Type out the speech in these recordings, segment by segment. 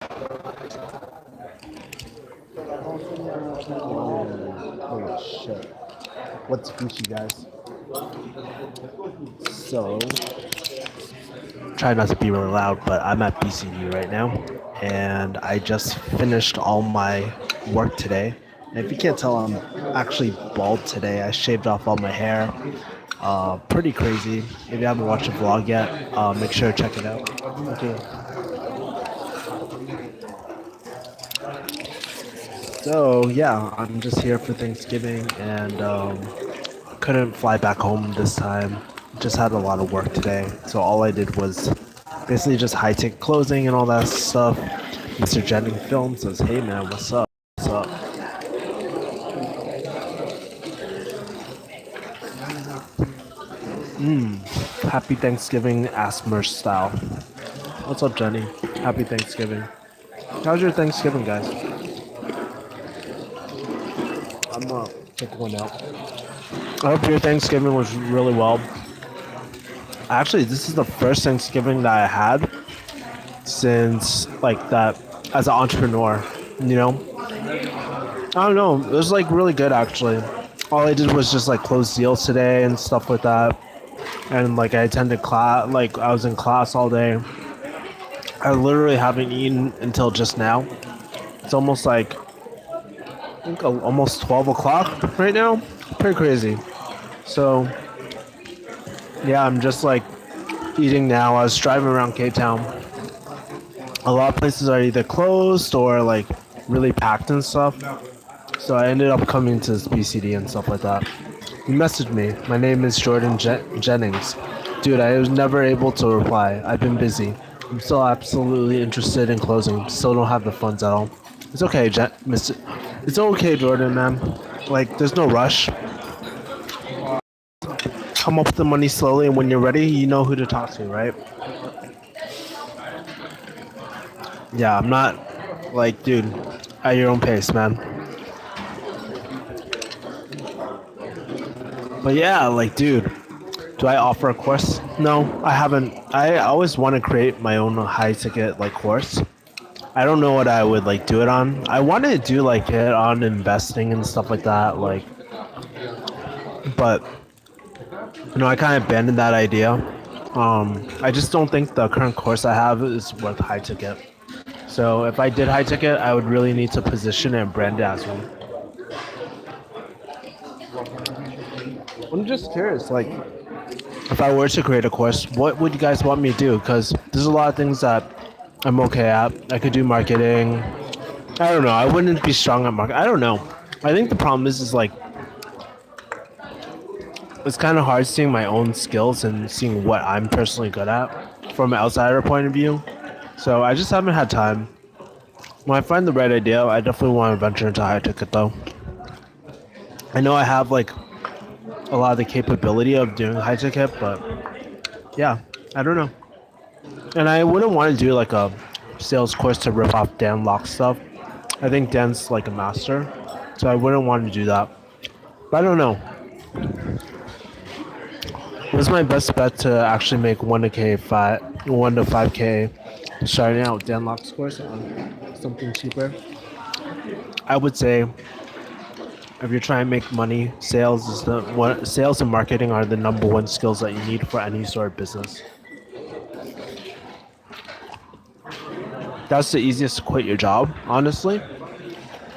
Holy shit. What's Gucci, guys? So, try not to be really loud, but I'm at BCD right now, and I just finished all my work today. And if you can't tell, I'm actually bald today. I shaved off all my hair. Pretty crazy. If you haven't watched the vlog yet, make sure to check it out. Okay. So yeah, I'm just here for Thanksgiving, and couldn't fly back home this time. Just had a lot of work today, so all I did was basically just high ticket closing and all that stuff. Mr. Jennings Film says, "Hey man, what's up? What's up?" Happy Thanksgiving, Asmer style. What's up, Jenny? Happy Thanksgiving. How's your Thanksgiving, guys? I'm gonna pick one out. I hope your Thanksgiving was really well. Actually, this is the first Thanksgiving that I had since like that as an entrepreneur. You know, I don't know. It was like really good actually. All I did was just like close deals today and stuff like that. And like I attended class, like I was in class all day. I literally haven't eaten until just now. It's almost like I think almost 12 o'clock right now. Pretty crazy. So yeah, I'm just like eating now. I was driving around Cape Town. A lot of places are either closed or like really packed and stuff. So I ended up coming to this BCD and stuff like that. You messaged me. My name is Jordan Jennings. Dude, I was never able to reply. I've been busy. I'm still absolutely interested in closing. Still don't have the funds at all. It's okay, Mr. It's okay, Jordan, man. Like, there's no rush. Come up with the money slowly, and when you're ready, you know who to talk to, right? Yeah, I'm not like, dude, at your own pace, man. But yeah, like, dude, do I offer a course? No, I haven't. I always want to create my own high ticket like course. I don't know what I would like do it on. I wanted to do like it on investing and stuff like that, like, but I kind of abandoned that idea. I just don't think the current course I have is worth high ticket. So if I did high ticket, I would really need to position and brand it as one. I'm just curious, like, if I were to create a course, what would you guys want me to do? Because there's a lot of things that I'm okay at. I could do marketing. I don't know. I wouldn't be strong at marketing. I don't know. I think the problem is like, it's kind of hard seeing my own skills and seeing what I'm personally good at from an outsider point of view. So I just haven't had time. When I find the right idea, I definitely want to venture into high ticket though. I know I have like a lot of the capability of doing high ticket, but yeah, I don't know. And I wouldn't want to do like a sales course to rip off Dan Locke stuff. I think Dan's like a master, so I wouldn't want to do that. But I don't know. What's my best bet to actually make 1 to 5K starting out with Dan Locke's course on something cheaper? I would say if you're trying to make money, sales and marketing are the number one skills that you need for any sort of business. That's the easiest to quit your job, honestly.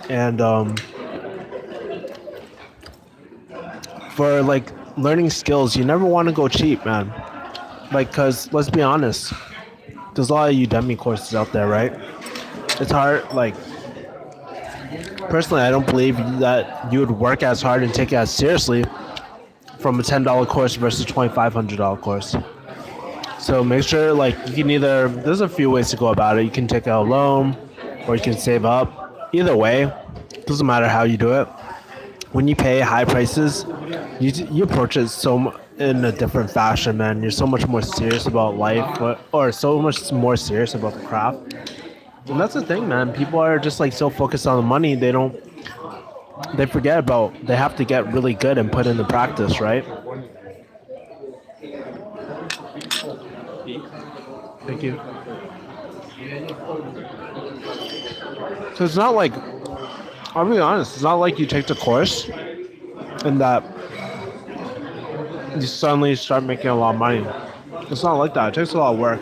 And for like learning skills, you never want to go cheap, man. Like, cause let's be honest, there's a lot of Udemy courses out there, right? It's hard. Like, personally, I don't believe that you would work as hard and take it as seriously from a $10 course versus $2,500 course. So make sure, like, you can either. There's a few ways to go about it. You can take out a loan, or you can save up. Either way, doesn't matter how you do it. When you pay high prices, you approach it in a different fashion, man. You're so much more serious about life, or so much more serious about the craft. And that's the thing, man. People are just like so focused on the money, they forget about they have to get really good and put into practice, right? Thank you. So it's not like, I'll be honest, it's not like you take the course and that you suddenly start making a lot of money. It's not like that. It takes a lot of work.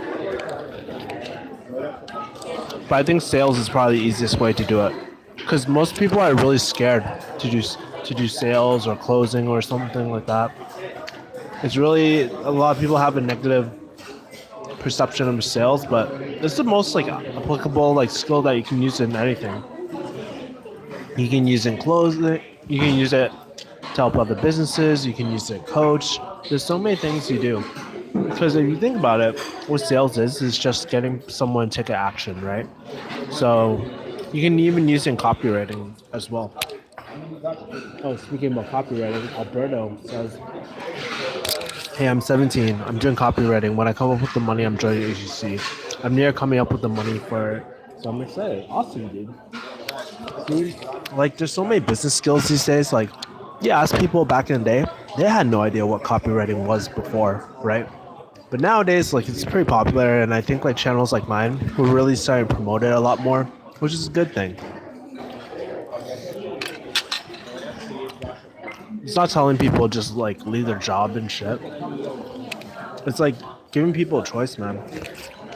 But I think sales is probably the easiest way to do it, because most people are really scared to do sales or closing or something like that. It's really a lot of people have a negative perception of sales, but it's the most like applicable like skill that you can use in anything. You can use it in closing. You can use it to help other businesses. You can use it to coach. There's so many things you do. Because if you think about it, what sales is just getting someone to take action, right? So you can even use it in copywriting as well. Oh, speaking about copywriting, Alberto says, "Hey, I'm 17. I'm doing copywriting. When I come up with the money, I'm joining agency. I'm near coming up with the money for it. So I'm excited. Awesome, dude. Dude, like, there's so many business skills these days. Like, you ask people back in the day, they had no idea what copywriting was before, right? But nowadays, like, it's pretty popular, and I think like channels like mine, we're really starting to promote it a lot more, which is a good thing. It's not telling people just like leave their job and shit. It's like giving people a choice, man.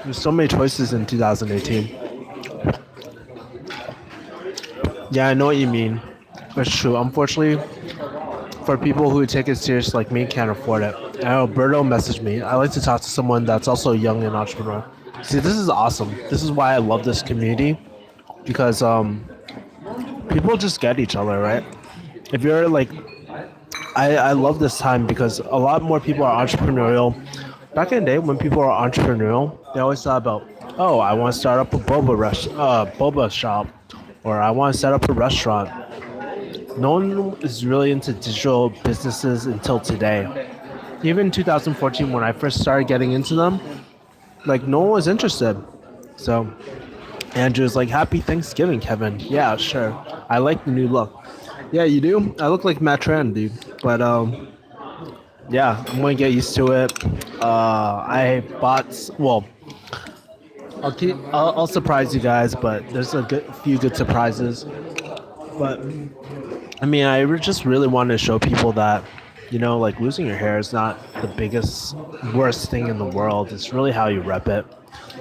There's so many choices in 2018. Yeah, I know what you mean. It's true. Unfortunately, for people who take it serious like me, can't afford it. And Alberto messaged me. I like to talk to someone that's also young and entrepreneur. See, this is awesome. This is why I love this community, because people just get each other, right? If you're like, I love this time because a lot more people are entrepreneurial. Back in the day, when people are entrepreneurial, they always thought about, oh, I want to start up a boba shop, or I want to set up a restaurant. No one is really into digital businesses until today. Even 2014, when I first started getting into them, like no one was interested. So Andrew's like, "Happy Thanksgiving, Kevin." Yeah, sure. I like the new look. Yeah, you do. I look like Matt Tran, dude. But yeah, I'm gonna get used to it. I bought. Well, I'll surprise you guys, but there's a few good surprises. But I mean, just really wanted to show people that, like losing your hair is not the biggest, worst thing in the world. It's really how you rep it.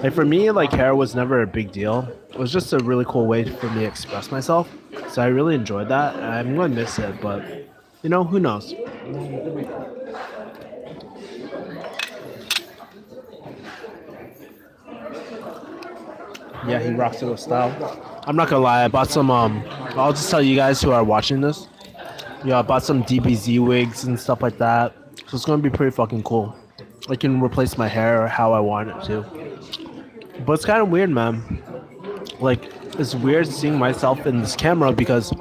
Like for me, like hair was never a big deal. It was just a really cool way for me to express myself. So I really enjoyed that. I'm going to miss it, but who knows? Yeah, he rocks it with style. I'm not gonna lie, I bought some. I'll just tell you guys who are watching this. Yeah, I bought some DBZ wigs and stuff like that. So it's gonna be pretty fucking cool. I can replace my hair how I want it to. But it's kind of weird, man. Like, it's weird seeing myself in this camera because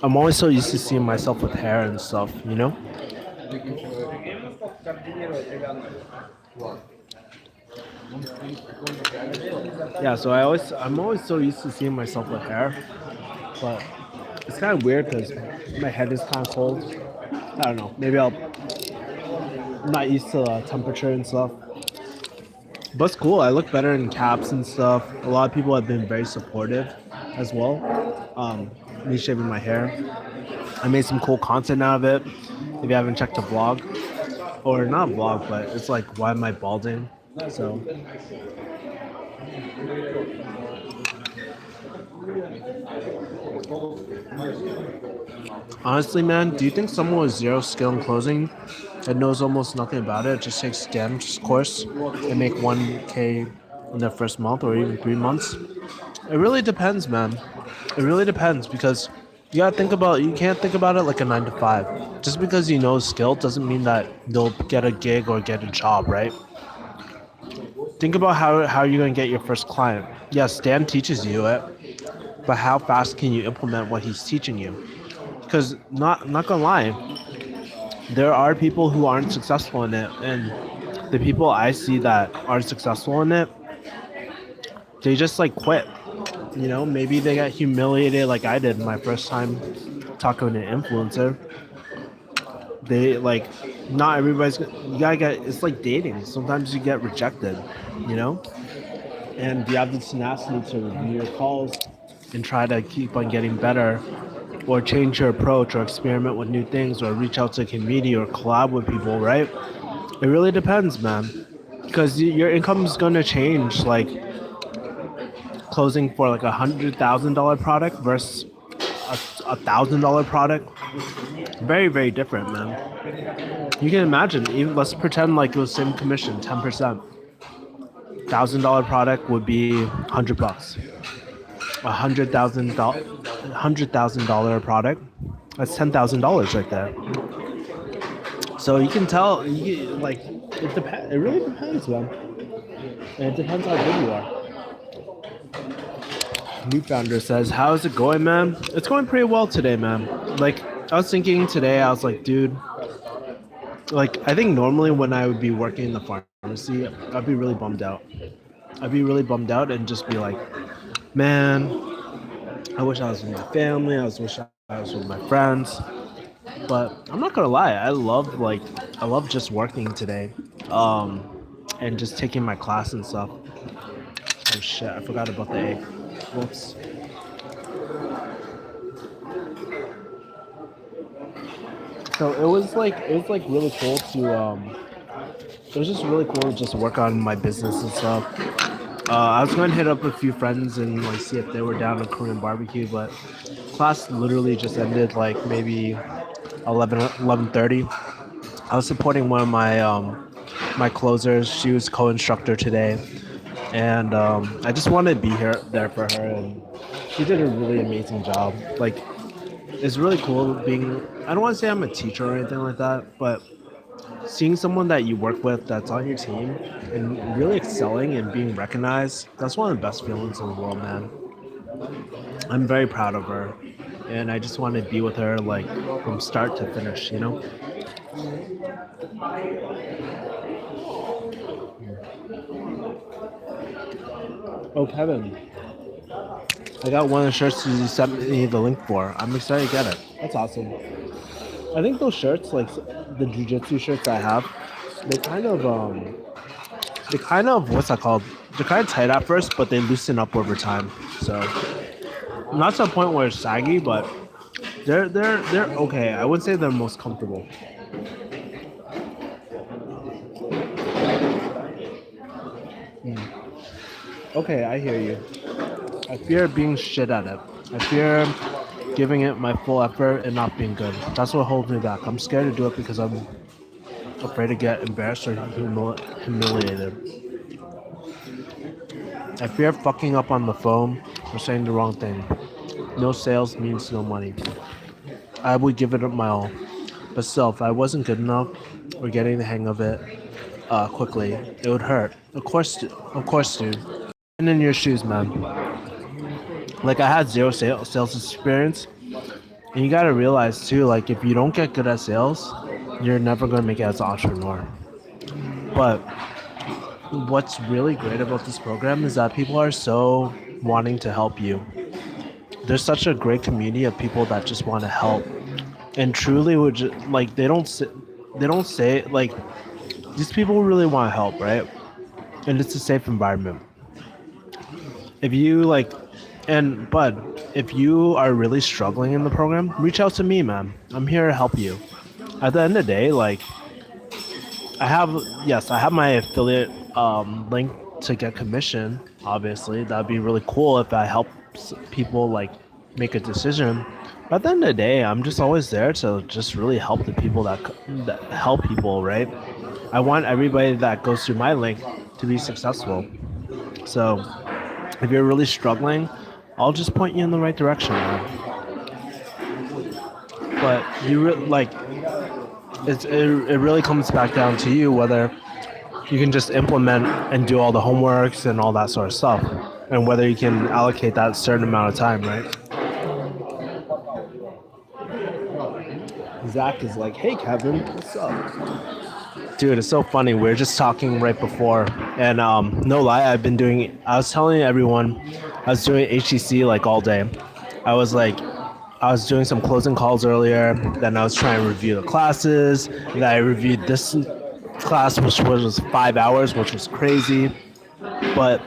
I'm always so used to seeing myself with hair and stuff, you know? Yeah, so I'm always so used to seeing myself with hair, but it's kind of weird because my head is kind of cold. I don't know. I'm not used to the temperature and stuff. But it's cool. I look better in caps and stuff. A lot of people have been very supportive as well. Me shaving my hair. I made some cool content out of it. If you haven't checked the vlog, or not vlog, but it's like, why am I balding? So honestly, man, do you think someone with zero skill in closing that knows almost nothing about it just takes Dan's course and make 1K in their first month or even 3 months? It really depends, man. It really depends because you can't think about it like a 9 to 5. Just because you know skill doesn't mean that they'll get a gig or get a job, right? Think about how you're gonna get your first client. Yes, Dan teaches you it, but how fast can you implement what he's teaching you? Because not gonna lie, there are people who aren't successful in it, and the people I see that aren't successful in it, they just like quit. Maybe they got humiliated like I did my first time talking to an influencer. They like, not everybody's. You gotta get. It's like dating. Sometimes you get rejected, you know, and you have the tenacity to review your calls, and try to keep on getting better or change your approach or experiment with new things or reach out to a community or collab with people, right? It really depends, man. Because your income is going to change, like closing for like $100,000 product versus $1,000 product. Very, very different, man. You can imagine, even let's pretend like it was same commission, 10%. $1,000 product would be $100. $100,000 product, that's $10,000 right there. So you can tell, like it depends. It really depends, man. And it depends how good you are. New founder says, "How's it going, man? It's going pretty well today, man. Like I was thinking today, I was like, dude, like I think normally when I would be working in the pharmacy, I'd be really bummed out. I'd be really bummed out and just be like, man, I wish I was with my family. Wish I was with my friends. But I'm not gonna lie, I love just working today, and just taking my class and stuff. Oh shit, I forgot about the egg. Whoops. So it was like really cool to it was just really cool to just work on my business and stuff. I was going to hit up a few friends and like see if they were down to Korean barbecue, but class literally just ended like maybe 11:30. I was supporting one of my closers. She was co-instructor today, and I just wanted to be here there for her, and she did a really amazing job. Like it's really cool being. I don't want to say I'm a teacher or anything like that, but seeing someone that you work with that's on your team and really excelling and being recognized, that's one of the best feelings in the world, man. I'm very proud of her, and I just want to be with her like from start to finish, you know. Oh, Kevin, I got one of the shirts you sent me the link for. I'm excited to get it. That's awesome. I think those shirts, like the jujitsu shirts I have, they kind of what's that called? They're kind of tight at first, but they loosen up over time. So not to a point where it's saggy, but they're okay. I wouldn't say they're most comfortable. Okay, I hear you. I fear being shit at it. I fear giving it my full effort and not being good. That's what holds me back. I'm scared to do it because I'm afraid to get embarrassed or humiliated. I fear fucking up on the phone or saying the wrong thing. No sales means no money. I would give it my all. But still, if I wasn't good enough or getting the hang of it quickly, it would hurt. Of course, dude. And in your shoes, man. Like I had zero sales experience, and you gotta realize too, like if you don't get good at sales, you're never gonna make it as an entrepreneur. But what's really great about this program is that people are so wanting to help you. There's such a great community of people that just want to help, and truly would like they don't say like these people really want to help, right? And it's a safe environment. If you like, and Bud, if you are really struggling in the program, reach out to me, man. I'm here to help you. At the end of the day, like I have, yes, I have my affiliate link to get commission. Obviously, that'd be really cool if I help people like make a decision. But at the end of the day, I'm just always there to just really help the people that help people, right? I want everybody that goes through my link to be successful. So if you're really struggling, I'll just point you in the right direction, man. But like it really comes back down to you whether you can just implement and do all the homeworks and all that sort of stuff, and whether you can allocate that certain amount of time, right? Zach is like, "Hey, Kevin, what's up?" Dude, it's so funny. We were just talking right before, and no lie, I was telling everyone, I was doing HTC like all day. I was like, I was doing some closing calls earlier. Then I was trying to review the classes. And I reviewed this class, which was 5 hours, which was crazy. But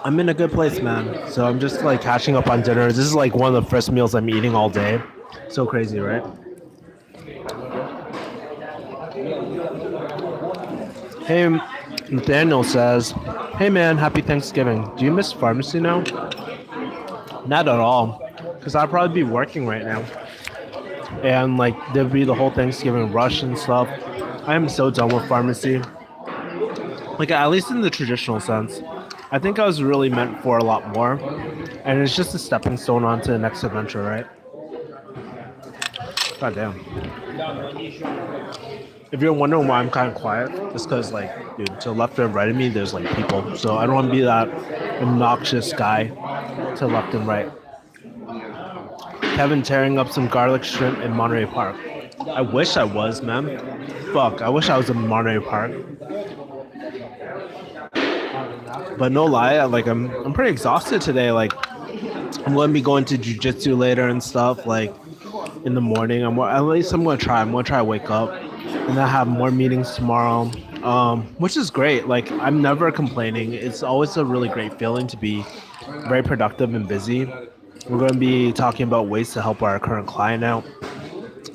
I'm in a good place, man. So I'm just like catching up on dinner. This is like one of the first meals I'm eating all day. So crazy, right? Hey, Nathaniel says, "Hey man, happy Thanksgiving. Do you miss pharmacy now?" Not at all, because I'd probably be working right now, and like there'd be the whole Thanksgiving rush and stuff. I am so done with pharmacy. Like at least in the traditional sense, I think I was really meant for a lot more, and it's just a stepping stone onto the next adventure, right? God damn. If you're wondering why I'm kind of quiet, it's because like, dude, to the left and right of me, there's like people, so I don't want to be that obnoxious guy to the left and right. Kevin tearing up some garlic shrimp in Monterey Park. I wish I was, man. Fuck, I wish I was in Monterey Park. But no lie, I'm pretty exhausted today. Like I'm going to be going to jujitsu later and stuff. Like in the morning, at least I'm gonna try. I'm gonna try to wake up, and I have more meetings tomorrow, which is great. Like I'm never complaining. It's always a really great feeling to be very productive and busy. We're going to be talking about ways to help our current client out.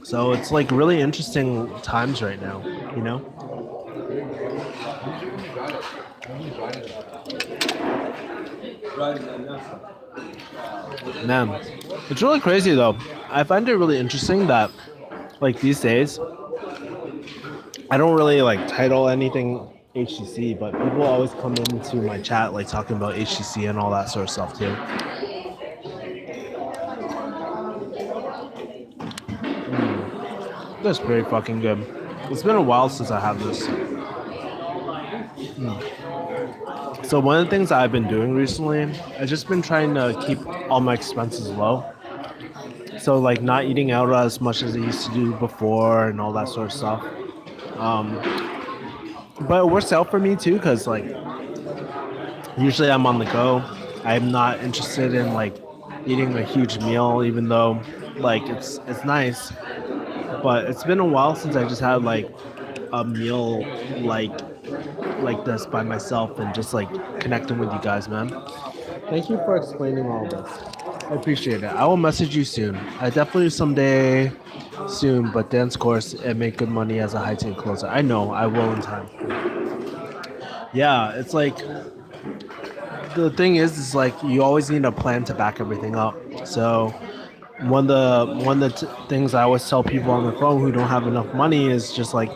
So it's like really interesting times right now, you know? Man, it's really crazy though. I find it really interesting that like these days, I don't really like title anything HTC, but people always come into my chat like talking about HTC and all that sort of stuff too. That's pretty fucking good. It's been a while since I had this. So one of the things I've been doing recently, I've just been trying to keep all my expenses low. So like not eating out as much as I used to do before and all that sort of stuff. But it works out for me too, because like usually I'm on the go. I'm not interested in like eating a huge meal, even though like it's nice. But it's been a while since I just had like a meal like like this by myself and just like connecting with you guys, man. Thank you for explaining all this. I appreciate it. I will message you soon. I definitely someday soon, but dance course and make good money as a high ticket closer. I know, I will in time. Yeah, it's like the thing is like you always need a plan to back everything up. So one of the things I always tell people on the phone who don't have enough money is just like,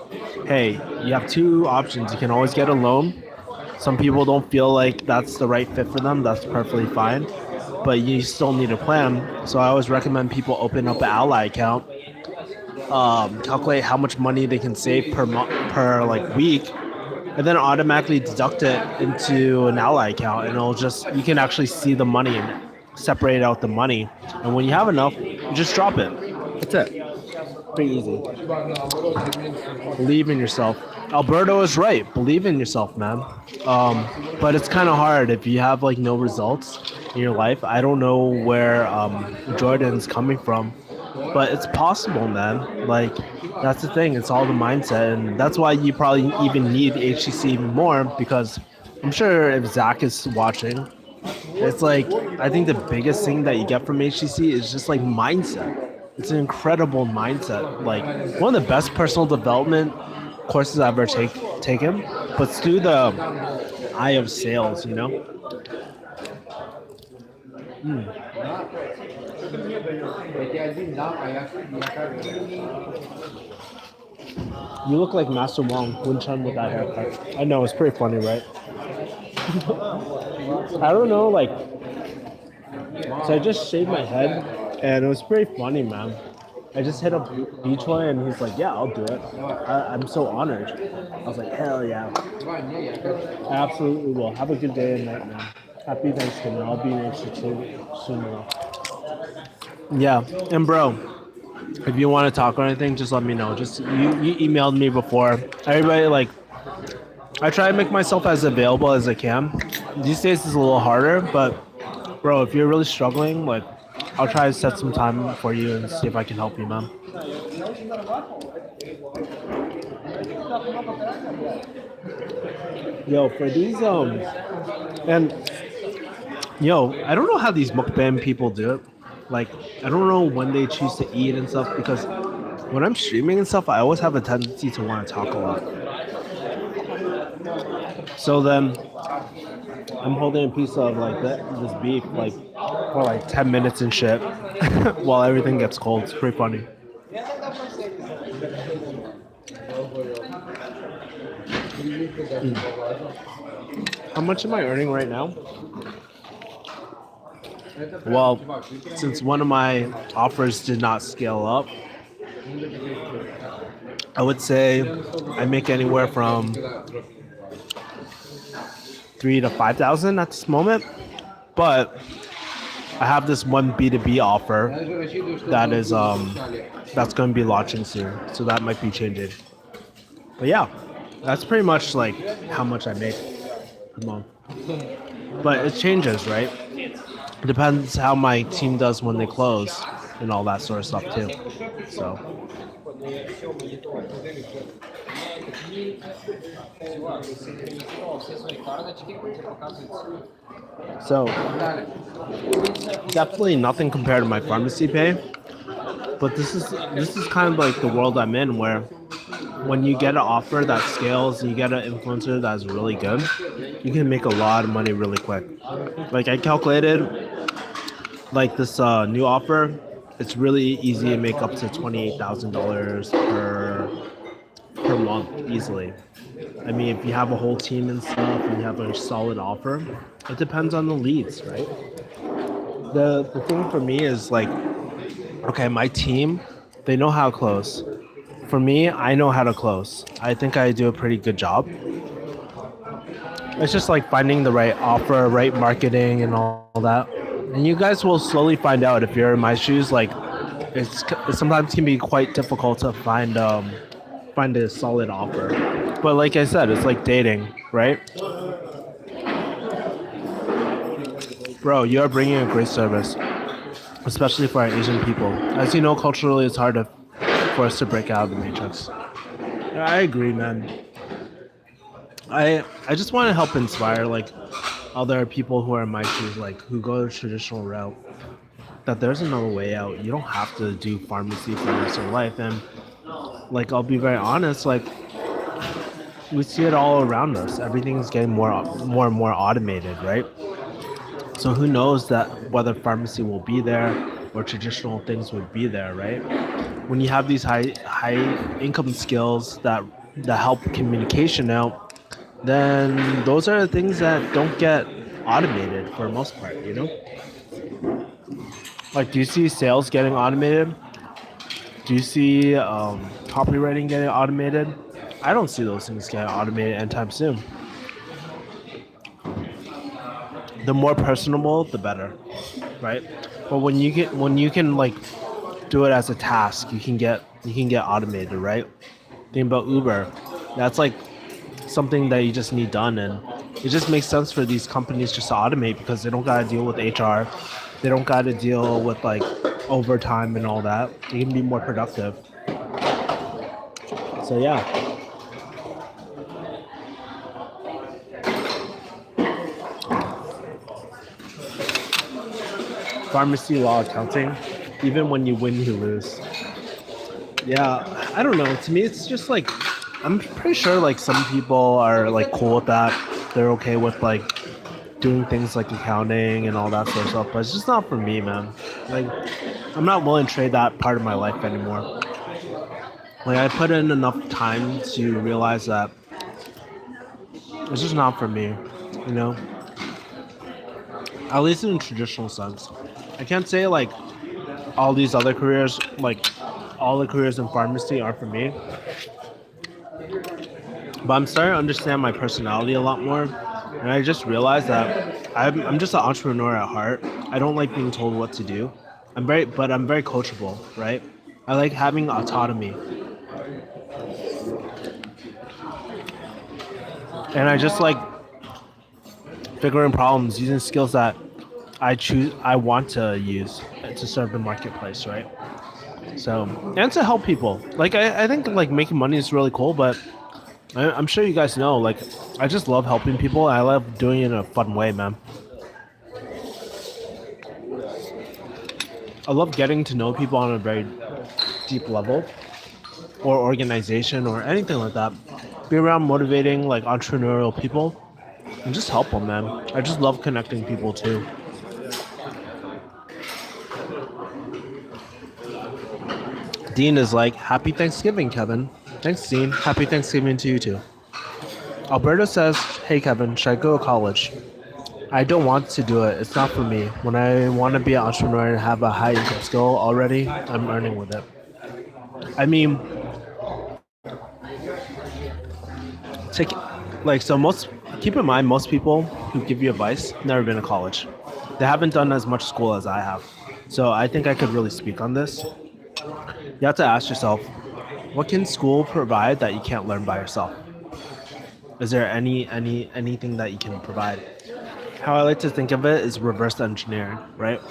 hey, you have two options. You can always get a loan. Some people don't feel like that's the right fit for them. That's perfectly fine, but you still need a plan. So I always recommend people open up an Ally account, calculate how much money they can save per like week, and then automatically deduct it into an Ally account, and it'll just you can actually see the money and separate out the money. And when you have enough, you just drop it. That's it. Pretty easy. Believe in yourself. Alberto is right. Believe in yourself, man. But it's kind of hard if you have like no results in your life. I don't know where Jordan's coming from, but it's possible, man. Like that's the thing. It's all the mindset, and that's why you probably even need HTC even more because I'm sure if Zach is watching, it's like I think the biggest thing that you get from HTC is just like mindset. It's an incredible mindset. Like one of the best personal development courses I've ever taken, but through the eye of sales, you know. You look like Master Wong, Wun Chun with that haircut. I know it's pretty funny, right? I don't know, like, so I just shaved my head, and it was pretty funny, man. I just hit up Beach Boy, and he's like, "Yeah, I'll do it." I'm so honored. I was like, "Hell yeah, I absolutely will." Have a good day and night, man. Happy Thanksgiving. I'll be next to you soon enough. Yeah, and bro, if you want to talk or anything, just let me know. Just you emailed me before. Everybody like, I try to make myself as available as I can. These days it's a little harder, but bro, if you're really struggling, like, I'll try to set some time for you and see if I can help you, man. Yo, for these and Yo, I don't know how these mukbang people do it. Like, I don't know when they choose to eat and stuff because when I'm streaming and stuff, I always have a tendency to want to talk a lot. So then I'm holding a piece of like this beef like for like 10 minutes and shit while everything gets cold. It's pretty funny. How much am I earning right now? Well, since one of my offers did not scale up, I would say I make anywhere from 3 to 5 thousand at this moment. But I have this one B2B offer that is that's going to be launching soon, so that might be changing. But yeah, that's pretty much like how much I make per month. But it changes, right? It depends how my team does when they close and all that sort of stuff too. So so definitely nothing compared to my pharmacy pay. But this is kind of like the world I'm in where when you get an offer that scales and you get an influencer that's really good, you can make a lot of money really quick. Like I calculated like this new offer, it's really easy to make up to $28,000 per month easily. I mean, if you have a whole team and stuff and you have a solid offer, it depends on the leads, right? The thing for me is like, okay, my team, they know how to close. For me, I know how to close. I think I do a pretty good job. It's just like finding the right offer, right marketing, and all that. And you guys will slowly find out if you're in my shoes. Like, it sometimes can be quite difficult to find a solid offer. But like I said, it's like dating, right? Bro, you are bringing a great service, especially for our Asian people. As you know, culturally, it's hard for us to break out of the matrix. Yeah, I agree, man. I just want to help inspire like other people who are in my shoes, like who go the traditional route. That there's another way out. You don't have to do pharmacy for the rest of your life. And like I'll be very honest, like we see it all around us. Everything's getting more and more automated, right? So who knows that whether pharmacy will be there or traditional things would be there, right? When you have these high income skills that help communication out, then those are the things that don't get automated for the most part, you know? Like, do you see sales getting automated? Do you see copywriting getting automated? I don't see those things getting automated anytime soon. The more personable, the better, right? But when you can like do it as a task, you can get automated, right? Think about Uber. That's like something that you just need done, and it just makes sense for these companies just to automate because they don't gotta deal with HR, they don't gotta deal with like overtime and all that. They can be more productive. So yeah, pharmacy law accounting. Even when you win, you lose. Yeah, I don't know. To me, it's just like I'm pretty sure like some people are like cool with that. They're okay with like doing things like accounting and all that sort of stuff. But it's just not for me, man. Like I'm not willing to trade that part of my life anymore. Like I put in enough time to realize that it's just not for me. You know, at least in a traditional sense. I can't say like all these other careers, like all the careers in pharmacy are for me. But I'm starting to understand my personality a lot more. And I just realized that I'm just an entrepreneur at heart. I don't like being told what to do. But I'm very coachable, right? I like having autonomy. And I just like figuring problems using skills that I want to use to serve the marketplace, right? So, and to help people. Like I think like making money is really cool, but I'm sure you guys know, like I just love helping people. I love doing it in a fun way, man. I love getting to know people on a very deep level, or organization, or anything like that. Be around motivating like entrepreneurial people and just help them, man. I just love connecting people too. Dean is like, Happy Thanksgiving, Kevin. Thanks, Dean. Happy Thanksgiving to you too. Alberto says, Hey, Kevin, should I go to college? I don't want to do it. It's not for me. When I want to be an entrepreneur and have a high income skill already, I'm earning with it. I mean, take like so most keep in mind most people who give you advice never been to college. They haven't done as much school as I have. So I think I could really speak on this. You have to ask yourself, what can school provide that you can't learn by yourself? Is there anything that you can provide? How I like to think of it is reverse engineering, right?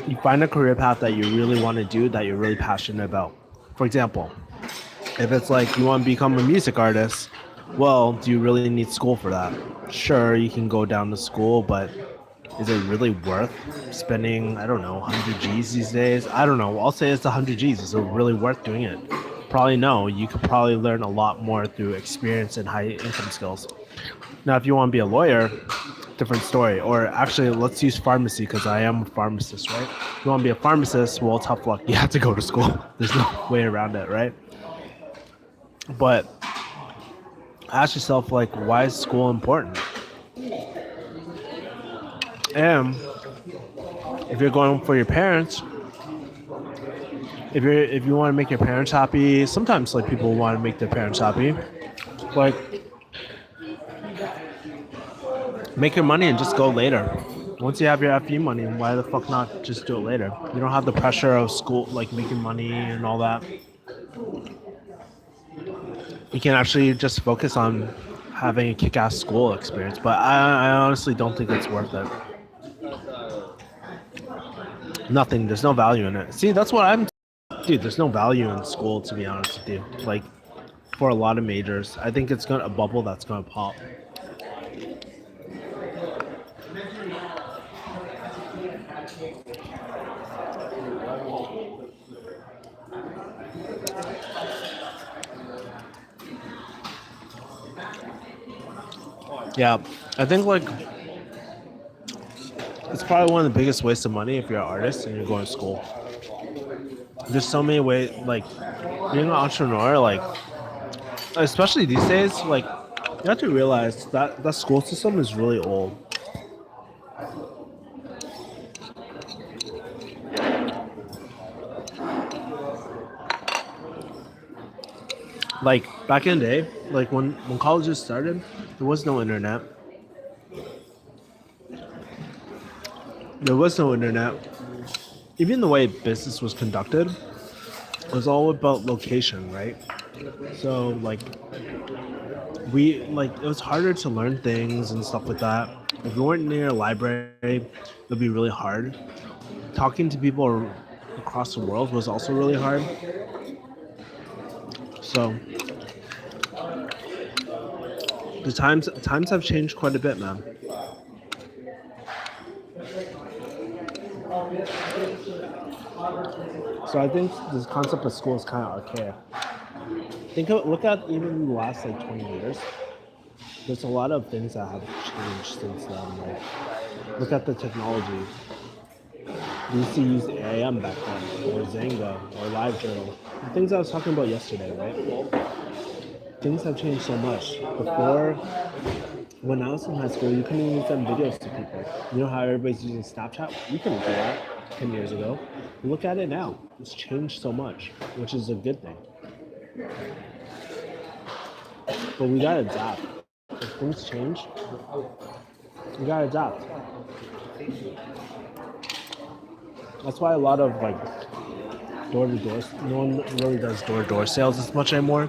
You find a career path that you really want to do that you're really passionate about. For example, if it's like you want to become a music artist, well, do you really need school for that? Sure, you can go down to school, but is it really worth spending, I don't know, 100 G's these days? I don't know. I'll say it's 100 G's. Is it really worth doing it? Probably no. You could probably learn a lot more through experience and high income skills. Now, if you want to be a lawyer, different story. Or actually, let's use pharmacy because I am a pharmacist, right? If you want to be a pharmacist, well, tough luck. You have to go to school. There's no way around it, right? But ask yourself, like, why is school important? And if you're going for your parents, if you want to make your parents happy, sometimes like people want to make their parents happy. Like, make your money and just go later. Once you have your FE money, why the fuck not just do it later? You don't have the pressure of school, like making money and all that. You can actually just focus on having a kick-ass school experience. But I honestly don't think it's worth it. Nothing. There's no value in it. See, that's what I'm. Dude, there's no value in school, to be honest with you. Like, for a lot of majors, I think it's gonna a bubble that's gonna pop. Yeah, I think like it's probably one of the biggest wastes of money if you're an artist and you're going to school. There's so many ways, like being an entrepreneur, like especially these days, like you have to realize that the school system is really old. Like back in the day, like when colleges started, there was no internet. There was no internet. Even the way business was conducted was all about location, right? So like we like it was harder to learn things and stuff like that. If you weren't near a library, it'd be really hard. Talking to people across the world was also really hard. So the times have changed quite a bit, man. So I think this concept of school is kind of archaic. Look at even the last like 20 years. There's a lot of things that have changed since then. Like, look at the technology. We used to use AIM back then, or Zanga, or LiveJournal. The things I was talking about yesterday, right? Things have changed so much. Before, when I was in high school, you couldn't even send videos to people. You know how everybody's using Snapchat? You couldn't do that 10 years ago. Look at it now. It's changed so much, which is a good thing. But we gotta adapt. If things change, we gotta adapt. That's why a lot of like door-to-door, no one really does door-to-door sales as much anymore.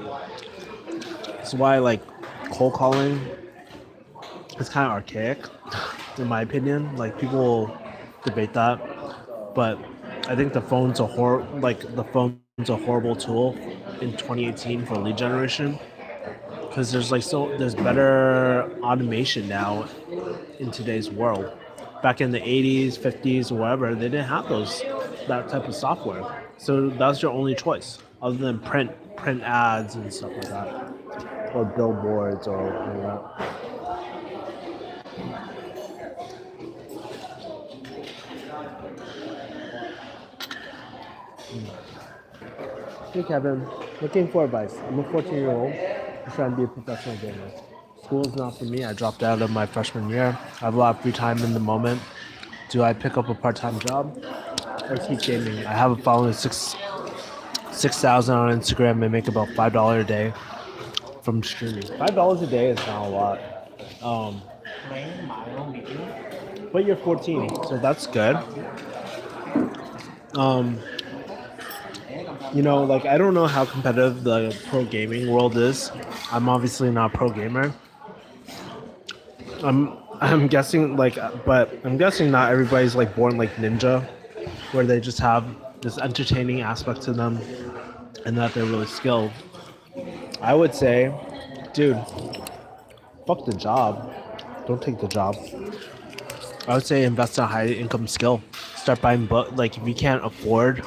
That's why like cold calling is kind of archaic, in my opinion. Like people debate that, but I think the phone's a horrible tool in 2018 for lead generation because there's better automation now in today's world. back in the 80s, 50s, or whatever, they didn't have that type of software. So that's your only choice, other than print ads and stuff like that, or billboards or any of that. Hey Kevin, looking for advice. I'm a 14-year-old trying to be a professional gamer. School is not for me. I dropped out of my freshman year. I have a lot of free time in the moment. Do I pick up a part-time job or keep gaming? I have a following of 6,000 on Instagram and make about $5 a day from streaming. $5 a day is not a lot. Um, but you're 14, so that's good. Um, like I don't know how competitive the pro gaming world is. I'm obviously not a pro gamer. I'm guessing but I'm guessing not everybody's like born like ninja, where they just have this entertaining aspect to them, and that they're really skilled. I would say, dude, fuck the job. Don't take the job. I would say invest in a high income skill. Start buying book. Like if you can't afford,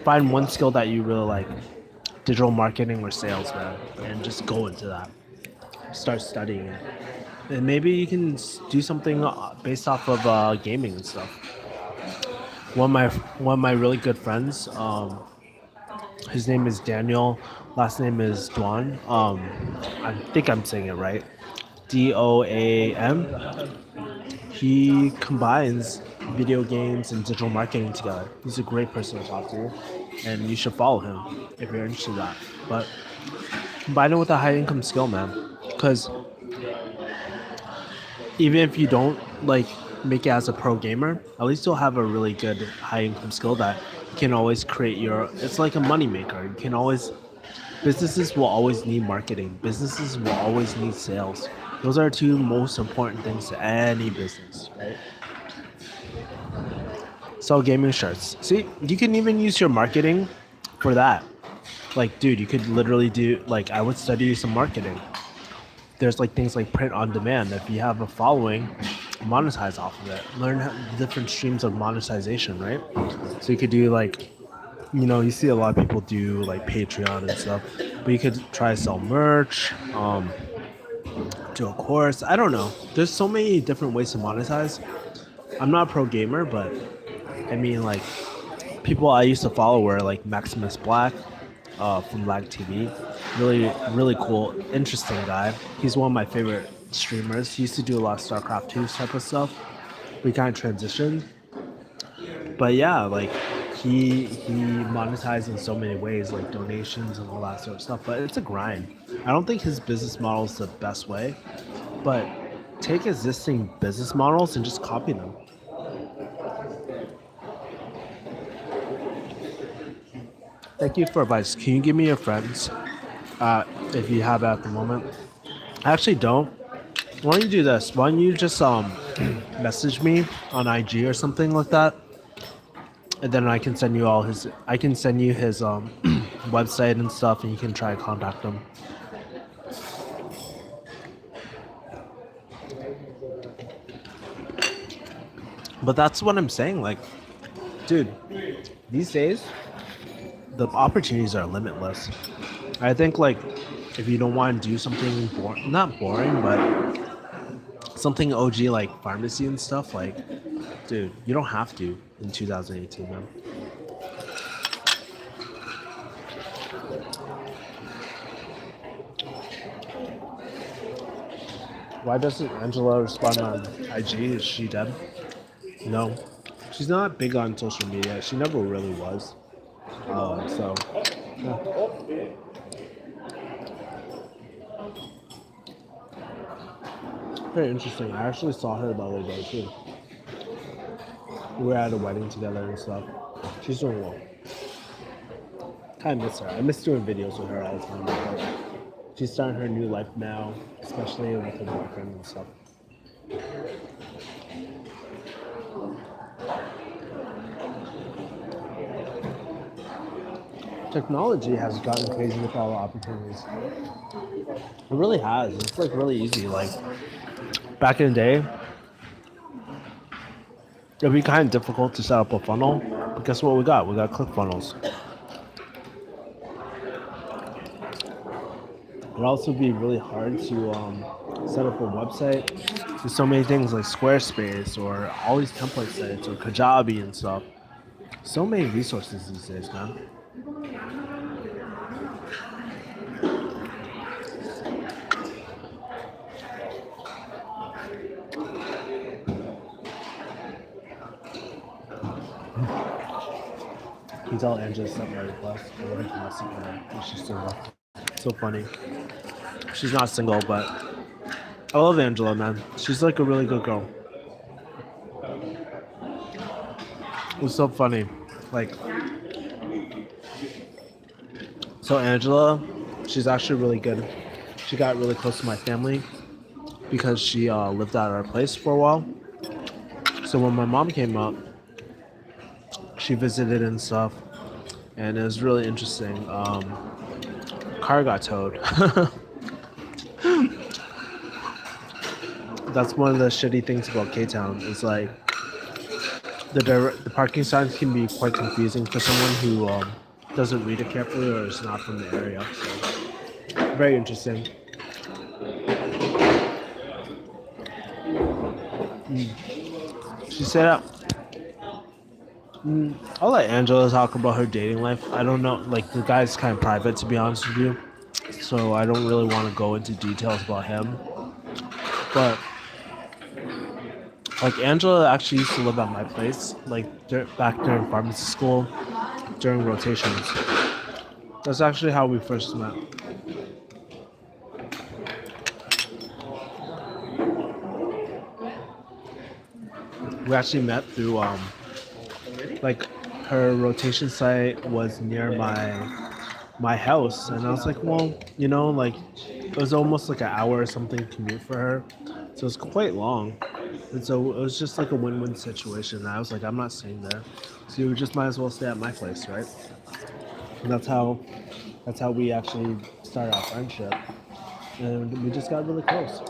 find one skill that you really like, digital marketing or sales, man, and just go into that. Start studying it, and maybe you can do something based off of gaming and stuff. One of my really good friends, his name is Daniel, last name is Duan. I think I'm saying it right. Doam. He combines video games and digital marketing together. He's a great person to talk to, and you should follow him if you're interested in that. But combine it with a high income skill, man. Because even if you don't like make it as a pro gamer, at least you'll have a really good high income skill that you can always create your. It's like a money maker. You can always. Businesses will always need marketing. Businesses will always need sales. Those are two most important things to any business, right? Sell gaming shirts. See, you can even use your marketing for that. Like, dude, you could literally do like I would study some marketing. There's like things like print on demand. If you have a following, monetize off of it. Learn different streams of monetization, right? So you could do like, you see a lot of people do like Patreon and stuff, but you could try to sell merch, do a course. I don't know. There's so many different ways to monetize. I'm not a pro gamer, but I mean, like, people I used to follow were like Maximus Black from Lag TV. Really, really cool, interesting guy. He's one of my favorite streamers. He used to do a lot of StarCraft 2 type of stuff. We kind of transitioned. But yeah, like he monetized in so many ways, like donations and all that sort of stuff. But it's a grind. I don't think his business model is the best way, but take existing business models and just copy them. Thank you for advice. Can you give me your friends if you have it at the moment? I actually don't. Why don't you do this? Why don't you just message me on IG or something like that, and then I can send you all his. I can send you his website and stuff, and you can try to contact him. But that's what I'm saying. Like, dude, these days the opportunities are limitless. I think like if you don't want to do something not boring, but something OG like pharmacy and stuff, like, dude, you don't have to in 2018, man. Why doesn't Angela respond on IG? Is she dead? No. She's not big on social media. She never really was. So, yeah. Very interesting. I actually saw her the other day too. We were at a wedding together and stuff. She's doing well. Kind of miss her. I miss doing videos with her all the time. But she's starting her new life now, especially with her boyfriend and stuff. Technology has gotten crazy with all the opportunities. It really has. It's like really easy. Like back in the day, It'd be kind of difficult to set up a funnel, but guess what we got? We got ClickFunnels. It'd also be really hard to set up a website. There's so many things like Squarespace or all these template sites or Kajabi and stuff. So many resources these days, man. Can you tell Angela sent my request? I wanted to message her. She's single. So funny. She's not single, but I love Angela, man. She's like a really good girl. It was so funny. Like, so Angela, she's actually really good. She got really close to my family because she lived at our place for a while. So when my mom came up, she visited and stuff, and it was really interesting. Car got towed. That's one of the shitty things about K-Town is like the parking signs can be quite confusing for someone who doesn't read it carefully or is not from the area. So very interesting. She said, I'll let Angela talk about her dating life. I don't know, like the guy's kind of private to be honest with you, so I don't really want to go into details about him. But like Angela actually used to live at my place, like back during pharmacy school, during rotations. That's actually how we first met. We actually met through like her rotation site was near my house, and I was like, well, you know, like it was almost like an hour or something commute for her, so it's quite long, and so it was just like a win-win situation. And I was like, I'm not staying there, so you just might as well stay at my place, right? And that's how we actually started our friendship, and we just got really close.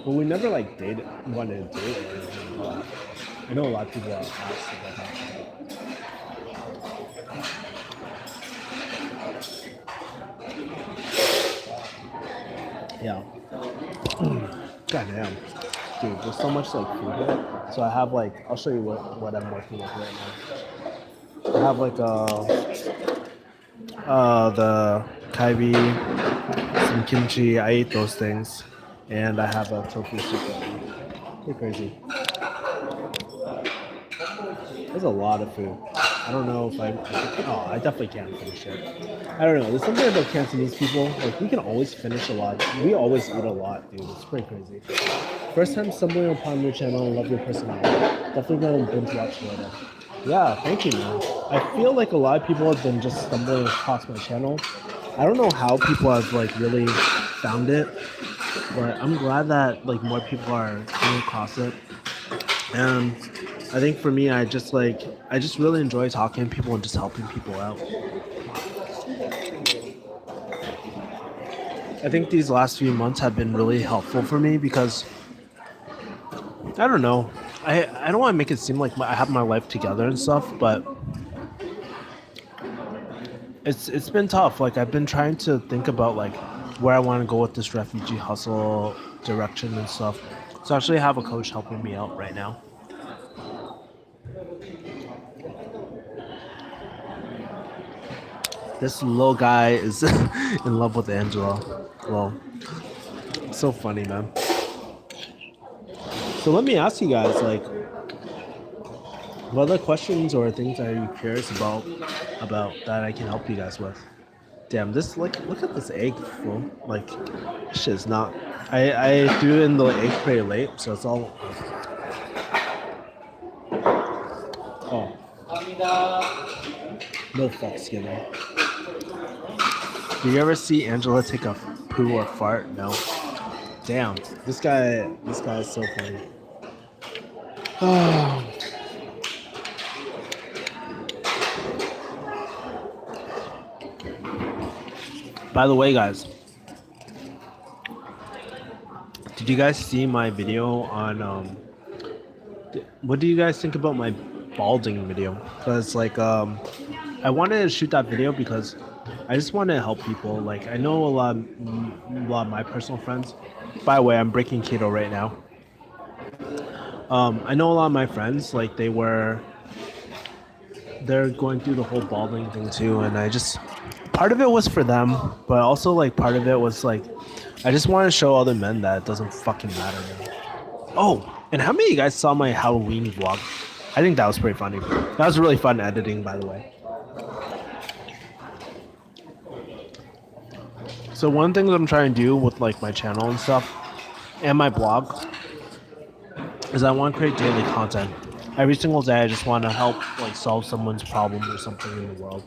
But we never like dated, wanted to date or anything. But I know a lot of people have asked about that. Yeah. God damn. Dude, there's so much like food here. So I have like, I'll show you what I'm working with right now. I have like the kaibi, some kimchi. I ate those things, and I have a tofu soup. Pretty crazy. There's a lot of food. I don't know if oh, I definitely can't finish it. I don't know. There's something about Cantonese people. Like, we can always finish a lot. We always eat a lot, dude. It's pretty crazy. First time stumbling upon your channel and love your personality. Definitely gonna binge watch later. Yeah, thank you, man. I feel like a lot of people have been just stumbling across my channel. I don't know how people have like really found it, but I'm glad that like more people are coming across it. And I think for me, I just really enjoy talking to people and just helping people out. I think these last few months have been really helpful for me because I don't know. I don't want to make it seem like I have my life together and stuff, but it's been tough. Like I've been trying to think about like where I want to go with this refugee hustle direction and stuff. So I actually have a coach helping me out right now. This little guy is in love with Angela. Well, so funny, man. So let me ask you guys, like, what other questions or things are you curious about that I can help you guys with? Damn, this like look at this egg, fool. Like, this shit's not. I threw in the egg pretty late, so it's all. Oh, no fucks given. Do you ever see Angela take a poo or fart? No. Damn, this guy is so funny. Oh. By the way, guys, Did you guys see my video on what do you guys think about my balding video? Because like I wanted to shoot that video because I just want to help people. Like I know a lot of my personal friends. By the way, I'm breaking keto right now. I know a lot of my friends like they're going through the whole balding thing too, and I just part of it was for them, but also like part of it was like I just want to show other men that it doesn't fucking matter. Man. Oh, and how many of you guys saw my Halloween vlog? I think that was pretty funny. That was really fun editing, by the way. So one thing that I'm trying to do with like my channel and stuff and my blog is I want to create daily content. Every single day I just want to help like solve someone's problem or something in the world.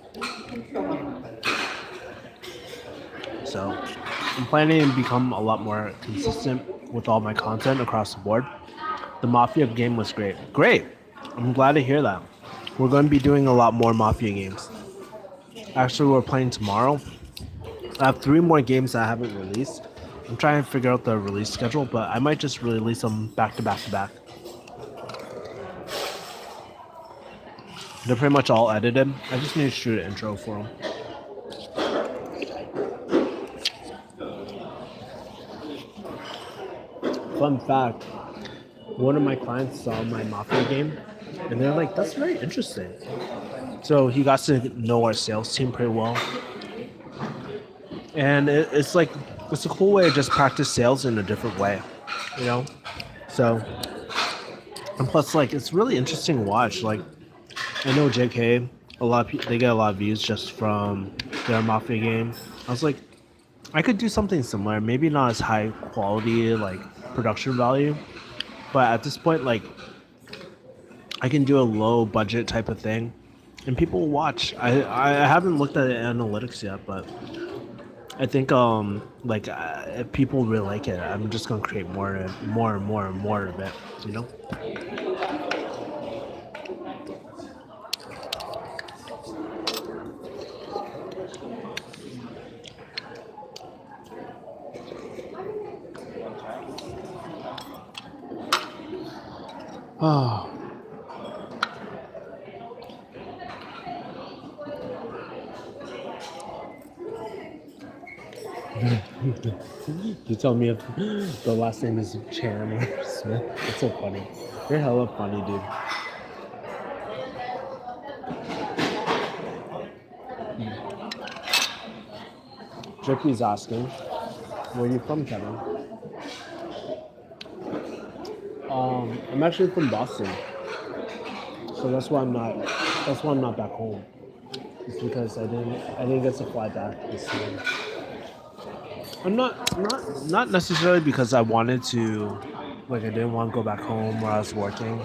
So I'm planning to become a lot more consistent with all my content across the board. The Mafia game was great. Great! I'm glad to hear that. We're going to be doing a lot more Mafia games. Actually, we're playing tomorrow. I have 3 more games that I haven't released. I'm trying to figure out the release schedule, but I might just release them back to back to back. They're pretty much all edited. I just need to shoot an intro for them. Fun fact, one of my clients saw my Mafia game, and they're like, that's very interesting. So he got to know our sales team pretty well. And it's like, it's a cool way to just practice sales in a different way, you know? So, and plus, like, it's really interesting to watch. Like, I know JK, a lot of people, they get a lot of views just from their Mafia game. I was like, I could do something similar, maybe not as high quality, like, production value, but at this point, like, I can do a low budget type of thing, and people will watch. I haven't looked at the analytics yet, but I think like if people really like it, I'm just gonna create more and more and more and more of it. You know. Oh. You tell me if the last name is Chan or Smith. It's so funny. You're hella funny, dude. Drippy's asking, where are you from, Kevin? I'm actually from Boston, so that's why I'm not. That's why I'm not back home. It's because I didn't get to fly back this year. I'm not necessarily because I wanted to, like I didn't want to go back home where I was working,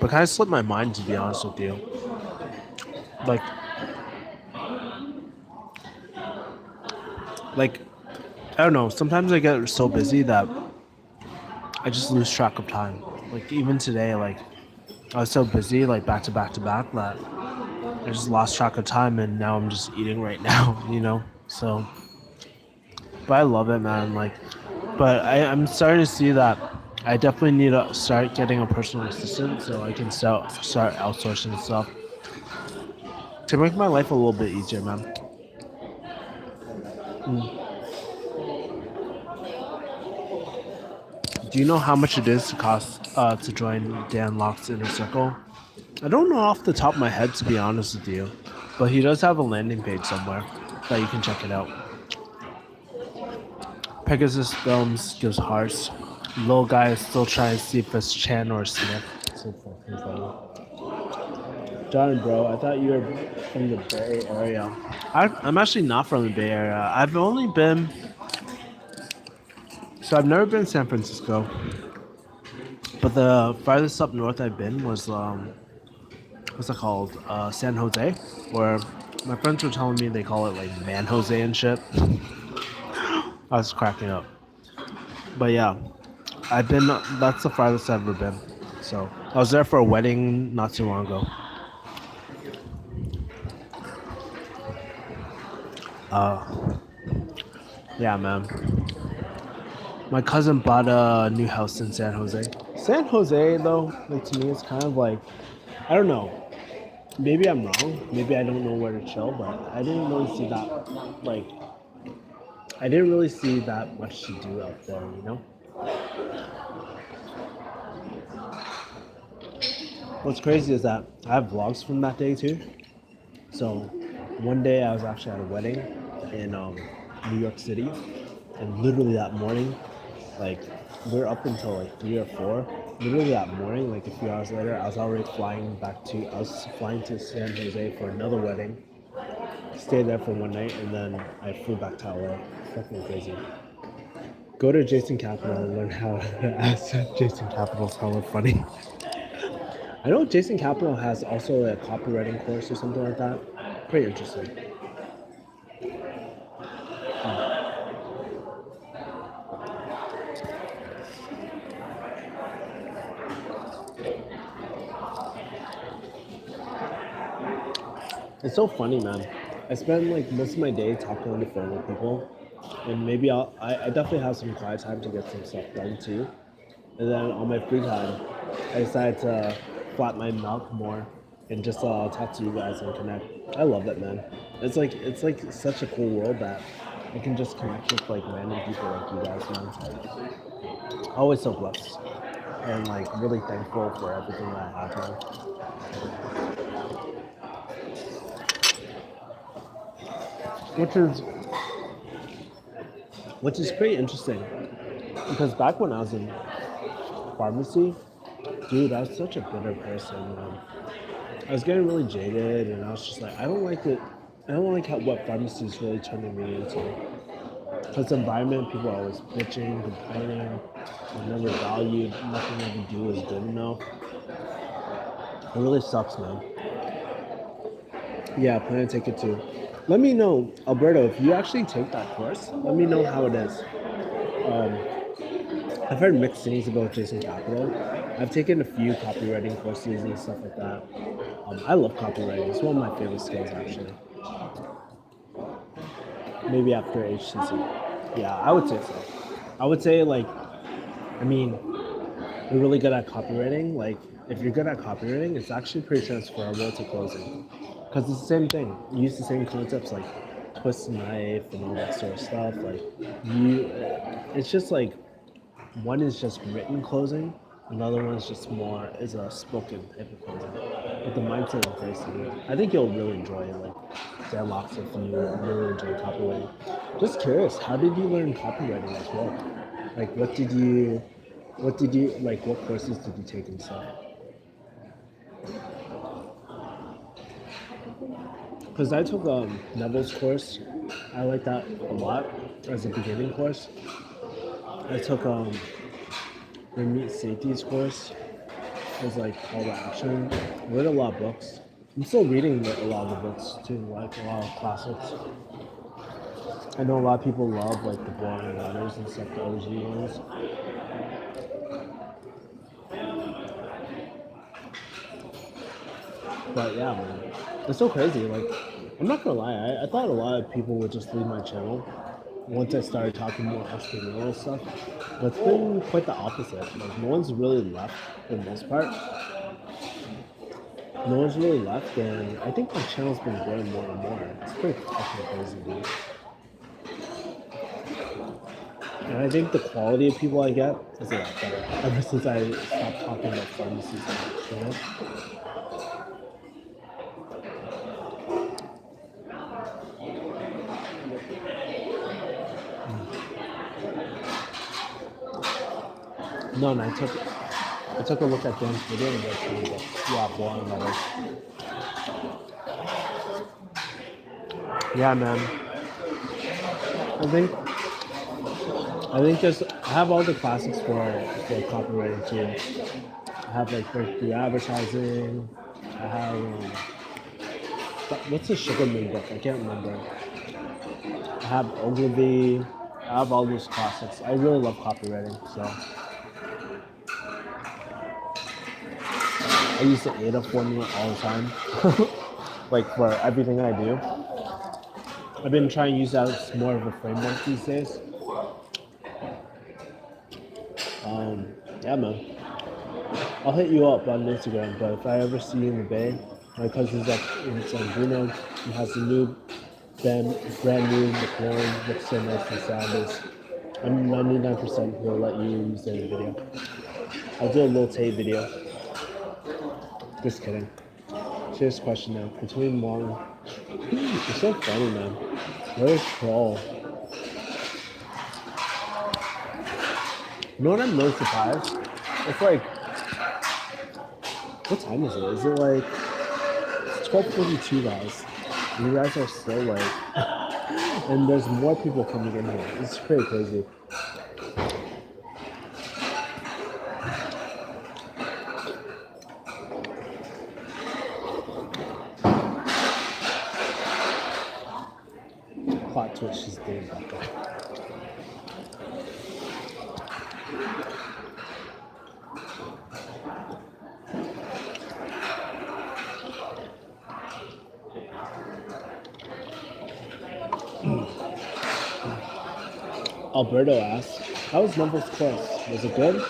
but kind of slipped my mind to be honest with you. Like I don't know. Sometimes I get so busy that I just lose track of time. Like even today, like I was so busy, like back to back to back, that I just lost track of time, and now I'm just eating right now. You know, so. But I love it, man. Like, but I'm starting to see that I definitely need to start getting a personal assistant so I can start outsourcing stuff to make my life a little bit easier, man. Do you know how much it is to cost to join Dan Locke's inner circle? I don't know off the top of my head, to be honest with you, but he does have a landing page somewhere that you can check it out. Pegasus Films gives hearts. Little guy is still trying to see if it's Chan or Smith. So fucking funny. Darn, bro, I thought you were from the Bay Area. I'm actually not from the Bay Area. I've only been. So I've never been to San Francisco. But the farthest up north I've been was, what's it called? San Jose, where my friends were telling me they call it like Man Jose and shit. I was cracking up. But yeah, that's the farthest I've ever been. So I was there for a wedding not too long ago. Yeah, man. My cousin bought a new house in San Jose. San Jose, though, like to me, it's kind of like I don't know. Maybe I'm wrong. Maybe I don't know where to chill, but I didn't really see that. Like, I didn't really see that much to do out there. What's crazy is that I have vlogs from that day too. So, one day I was actually at a wedding in New York City, and literally that morning, like we are up until like 3 or 4. Literally that morning, like a few hours later, I was already flying back to. I was flying to San Jose for another wedding. Stayed there for one night, and then I flew back to LA. Fucking crazy. Go to Jason Capital and learn how to ask Jason Capital's hella funny. I know Jason Capital has also a copywriting course or something like that. Pretty interesting. It's so funny, man. I spend like most of my day talking on the phone with people, and maybe I definitely have some quiet time to get some stuff done too. And then on my free time, I decided to flat my mouth more and just talk to you guys and connect. I love that, man. It's like such a cool world that I can just connect with like random people like you guys, man. Always so blessed and like really thankful for everything that I have, man. Which is pretty interesting because back when I was in pharmacy, dude, I was such a bitter person. I was getting really jaded, and I was just like, I don't like it. I don't like how what pharmacy is really turning me into. Because the environment, people are always bitching, complaining, they're never valued. Nothing that you do is good enough. It really sucks, man. Yeah, I plan to take it too. Let me know, Alberto, if you actually take that course. Let me know how it is. I've heard mixed things about Jason Capital. I've taken a few copywriting courses and stuff like that. I love copywriting. It's one of my favorite skills, actually. Maybe after HTC. Yeah, I would say so. I would say, like, I mean, you're really good at copywriting. Like, if you're good at copywriting, it's actually pretty transferable to closing. Because it's the same thing. You use the same concepts like twist knife and all that sort of stuff. Like, it's just like, one is just written closing, another one is just more is a spoken type of closing. But the mindset is very similar. I think you'll really enjoy it. Like Dan Locks, if you really enjoy copywriting. Just curious, how did you learn copywriting as well? Like, what courses did you take and stuff? Because I took Neville's course. I like that a lot as a beginning course. I took Meet Safety's course. It was like call to action. I read a lot of books. I'm still reading a lot of the books too, like a lot of classics. I know a lot of people love like the boring letters and stuff, the OG ones. But yeah, man, it's so crazy. Like, I'm not gonna lie, I thought a lot of people would just leave my channel once I started talking more entrepreneurial stuff. But it's been quite the opposite. Like, no one's really left for the most part. No one's really left, and I think my channel's been growing more and more. It's pretty fucking crazy, dude. And I think the quality of people I get is a lot better ever since I stopped talking about pharmacy so much, you know? No, and I took a look at Dan's video and that's really good. Yeah, boring letters. Yeah, man. I think just I have all the classics for copywriting too. I have like breakthrough advertising. I have what's the Sugarman book? I can't remember. I have Ogilvy. I have all those classics. I really love copywriting, so I use the ADA formula all the time, like for everything I do. I've been trying to use that as more of a framework these days. Yeah, man. I'll hit you up on Instagram, but if I ever see you in the Bay, my cousin's up in San Bruno. He has a new, brand new McLaren. Looks so nice and sound. I'm 99% he'll let you use it in the video. I'll do a little tape video. Just kidding. Serious question now. Between long, you're so funny, man. Where's Troll? You know what I'm really surprised? It's like, what time is it? Is it like, it's 12:42, guys. You guys are still like, and there's more people coming in here. It's pretty crazy. Plot twist is doing that. Alberto asks, how was Numbers course? Was it good?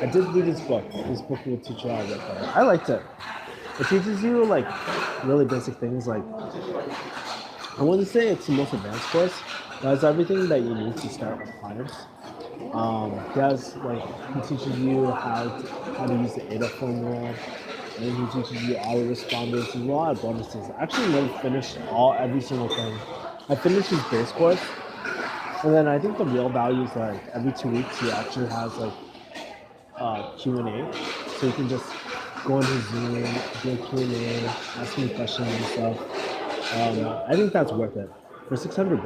I did read his book. His book will teach you how to get better. I liked it. It teaches you like really basic things. Like, I wouldn't say it's the most advanced course, but it's everything that you need to start with clients. He has like, he teaches you how to use the ADA formula, and he teaches you autoresponders and a lot of bonuses. I actually never finished every single thing. I finished his base course, and then I think the real value is like every 2 weeks he actually has like Q&A, so you can just go on his Zoom, do a Q&A, ask me questions and stuff. I think that's worth it for $600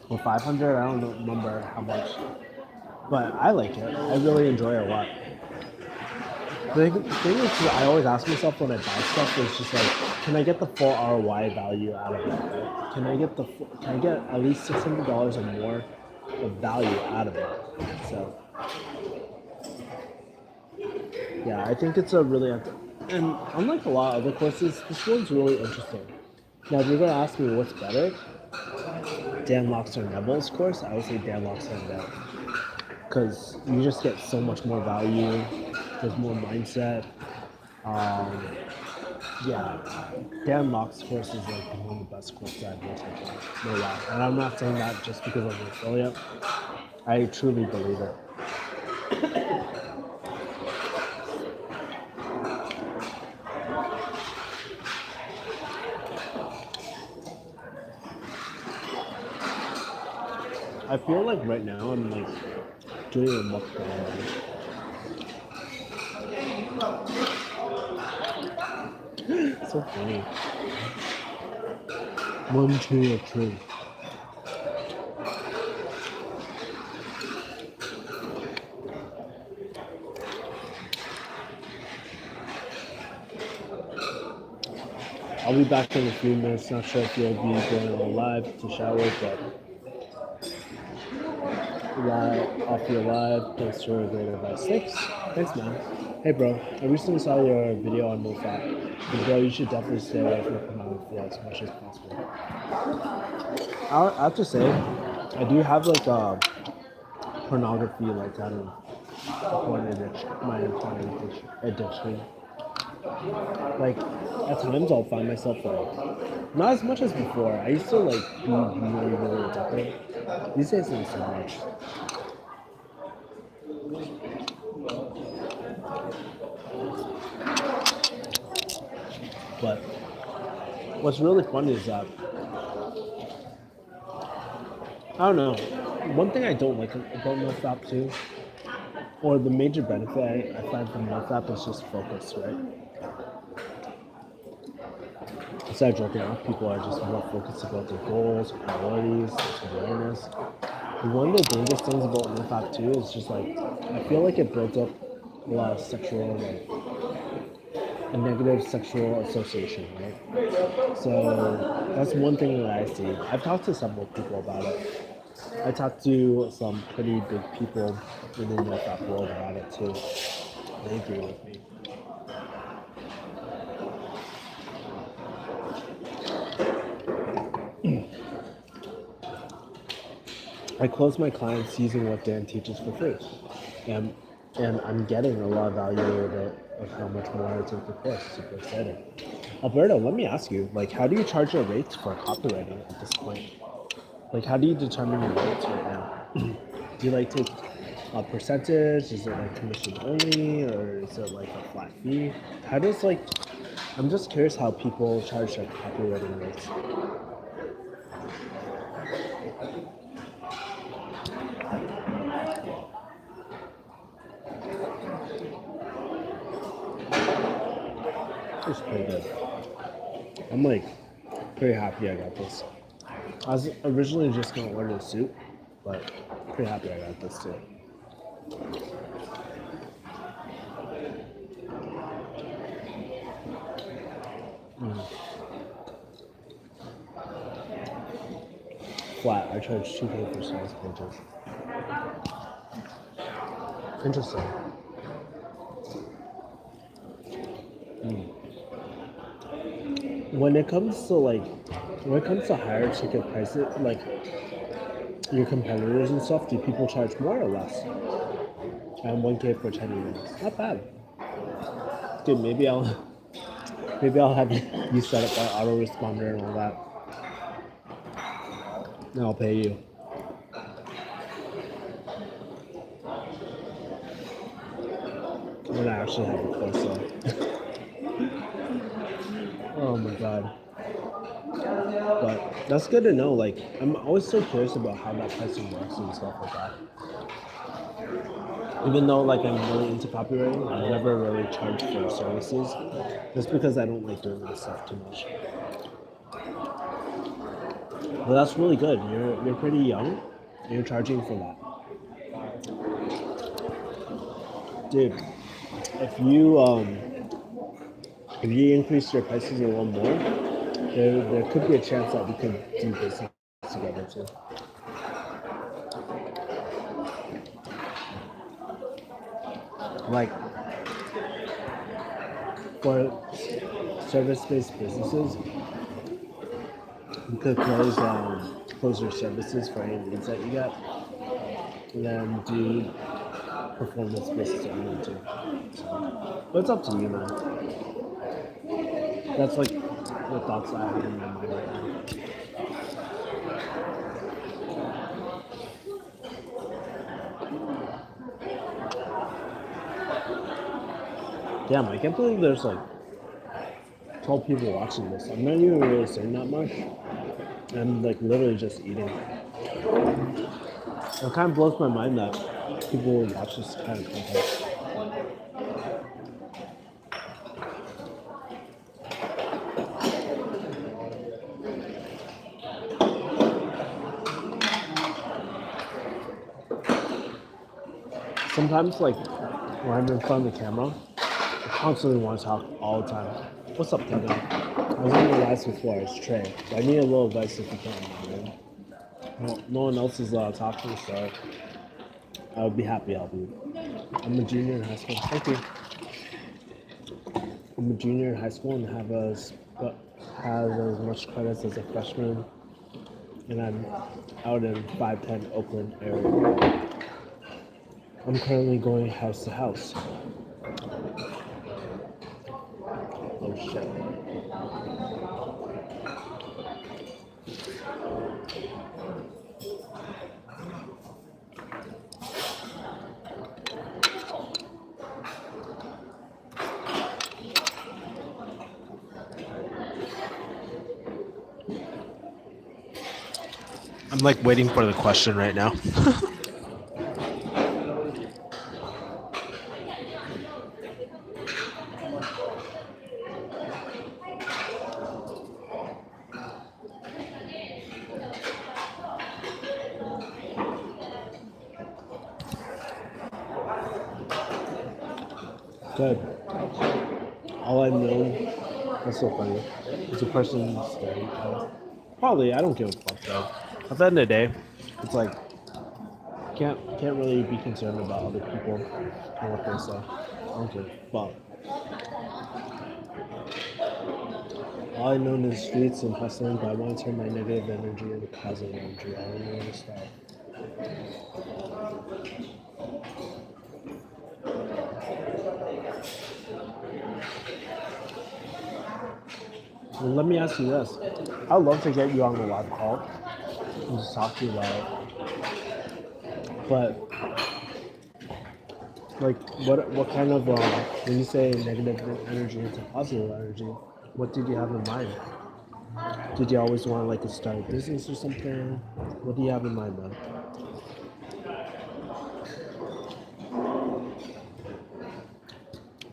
or 500. I don't remember how much, but I like it. I really enjoy it a lot. The thing is, I always ask myself when I buy stuff is just like, can I get the full ROI value out of it? Right? Can I get at least $600 or more of value out of it? So yeah, I think it's a really, and unlike a lot of other courses, this one's really interesting. Now, if you're gonna ask me what's better, Dan Locks or Neville's course, I would say Dan Locks or Neville, because you just get so much more value. There's more mindset. Yeah, Dan Locke's course is like one of the best courses I've ever taken. No lie. And I'm not saying that just because I'm an affiliate. I truly believe it. I feel like right now I'm like doing a mukbang. So funny. 1, 2, or 3. I'll be back in a few minutes. Not sure if you'll be going on live to shower, but off your live. Thanks for great advice. Thanks, man. Hey, bro. I recently saw your video on NoFap. But bro, you should definitely stay away from pornography as much as possible. I have to say, I do have like a pornography, like I don't know, porn addiction. Like at times I'll find myself like not as much as before. I used to like be really addicted. These days not so much. But what's really funny is that I don't know. One thing I don't like about NoFap too, or the major benefit I find from NoFap is just focus, right? Instead of joking around, people are just more focused about their goals, priorities, awareness. And one of the dangerous things about NoFap too is just like, I feel like it builds up a lot of sexual, like, a negative sexual association, right? So that's one thing that I see. I've talked to several people about it. I talked to some pretty big people within the NoFap world about it too. They agree with me. I close my clients using what Dan teaches for free, and and I'm getting a lot of value out of it, of how much more I take the course. Super excited. Alberto, let me ask you, like, how do you charge your rates for copywriting at this point? Like, how do you determine your rates right now? Do you like take a percentage? Is it like commission only, or is it like a flat fee? How does like I'm just curious how people charge their copywriting rates. It's pretty good. I'm like pretty happy I got this. I was originally just gonna order a suit, but pretty happy I got this too. Flat. I charge 2K for sales pages. Interesting. When it comes to higher ticket prices, like your competitors and stuff, do people charge more or less? And 1K for 10 emails. Not bad. Dude, maybe I'll have you set up our autoresponder and all that. And I'll pay you. When I actually have a course though. Oh my god. But that's good to know. Like, I'm always so curious about how that pricing works and stuff like that. Even though like I'm really into copywriting, I've never really charged for services, just because I don't like doing this stuff too much. But that's really good. You're pretty young. And you're charging for that, dude. If you if you increase your prices a little more, there could be a chance that we could do business together too. Like for service-based businesses, you could close your services for any leads that you get, and then do performance based only too. So, but it's up to you, man. That's like the thoughts I have in my mind right now. Damn, I can't believe there's like 12 people watching this. I'm not even really saying that much. I'm like literally just eating. It kind of blows my mind that people watch this kind of content. Sometimes, like, when I'm in front of the camera, I constantly want to talk all the time. What's up, Kevin? I was on the last before. It's Trey. I need a little advice if you can, man. No one else is talking, so I would be happy to help you. I'm a junior in high school. Thank you. I'm a junior in high school and have as much credits as a freshman, and I'm out in 510 Oakland area. I'm currently going house to house. Oh shit. I'm like waiting for the question right now. Good. All I've known, that's so funny, is a person's story. Probably, I don't give a fuck though. At the end of the day, it's like, can't really be concerned about other people and what they say. I don't give a fuck. All I know is the streets and hustling, but I want to turn my negative energy into positive energy. I don't know where to start. Well, let me ask you this. I'd love to get you on the live call and just talk to you about it. But like, what kind of when you say negative energy into positive energy, what did you have in mind? Did you always want like to start a business or something? What do you have in mind, man?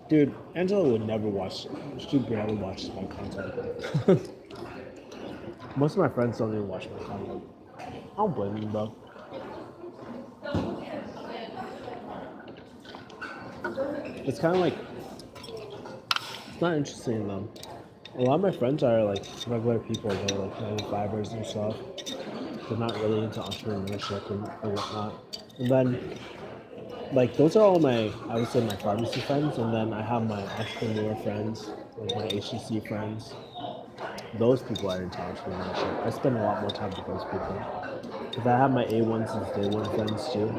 Dude, Angela would never watch. She barely watches my content. Most of my friends don't even watch my content. I don't blame you, bro. It's kind of like, it's not interesting though. A lot of my friends are like regular people, they're like 95ers and stuff. They're not really into entrepreneurship and whatnot. And then, like, those are all my, I would say, my pharmacy friends. And then I have my entrepreneur friends, like my HTC friends. Those people are into entrepreneurship. I spend a lot more time with those people. Because I have my A1 since day one friends too.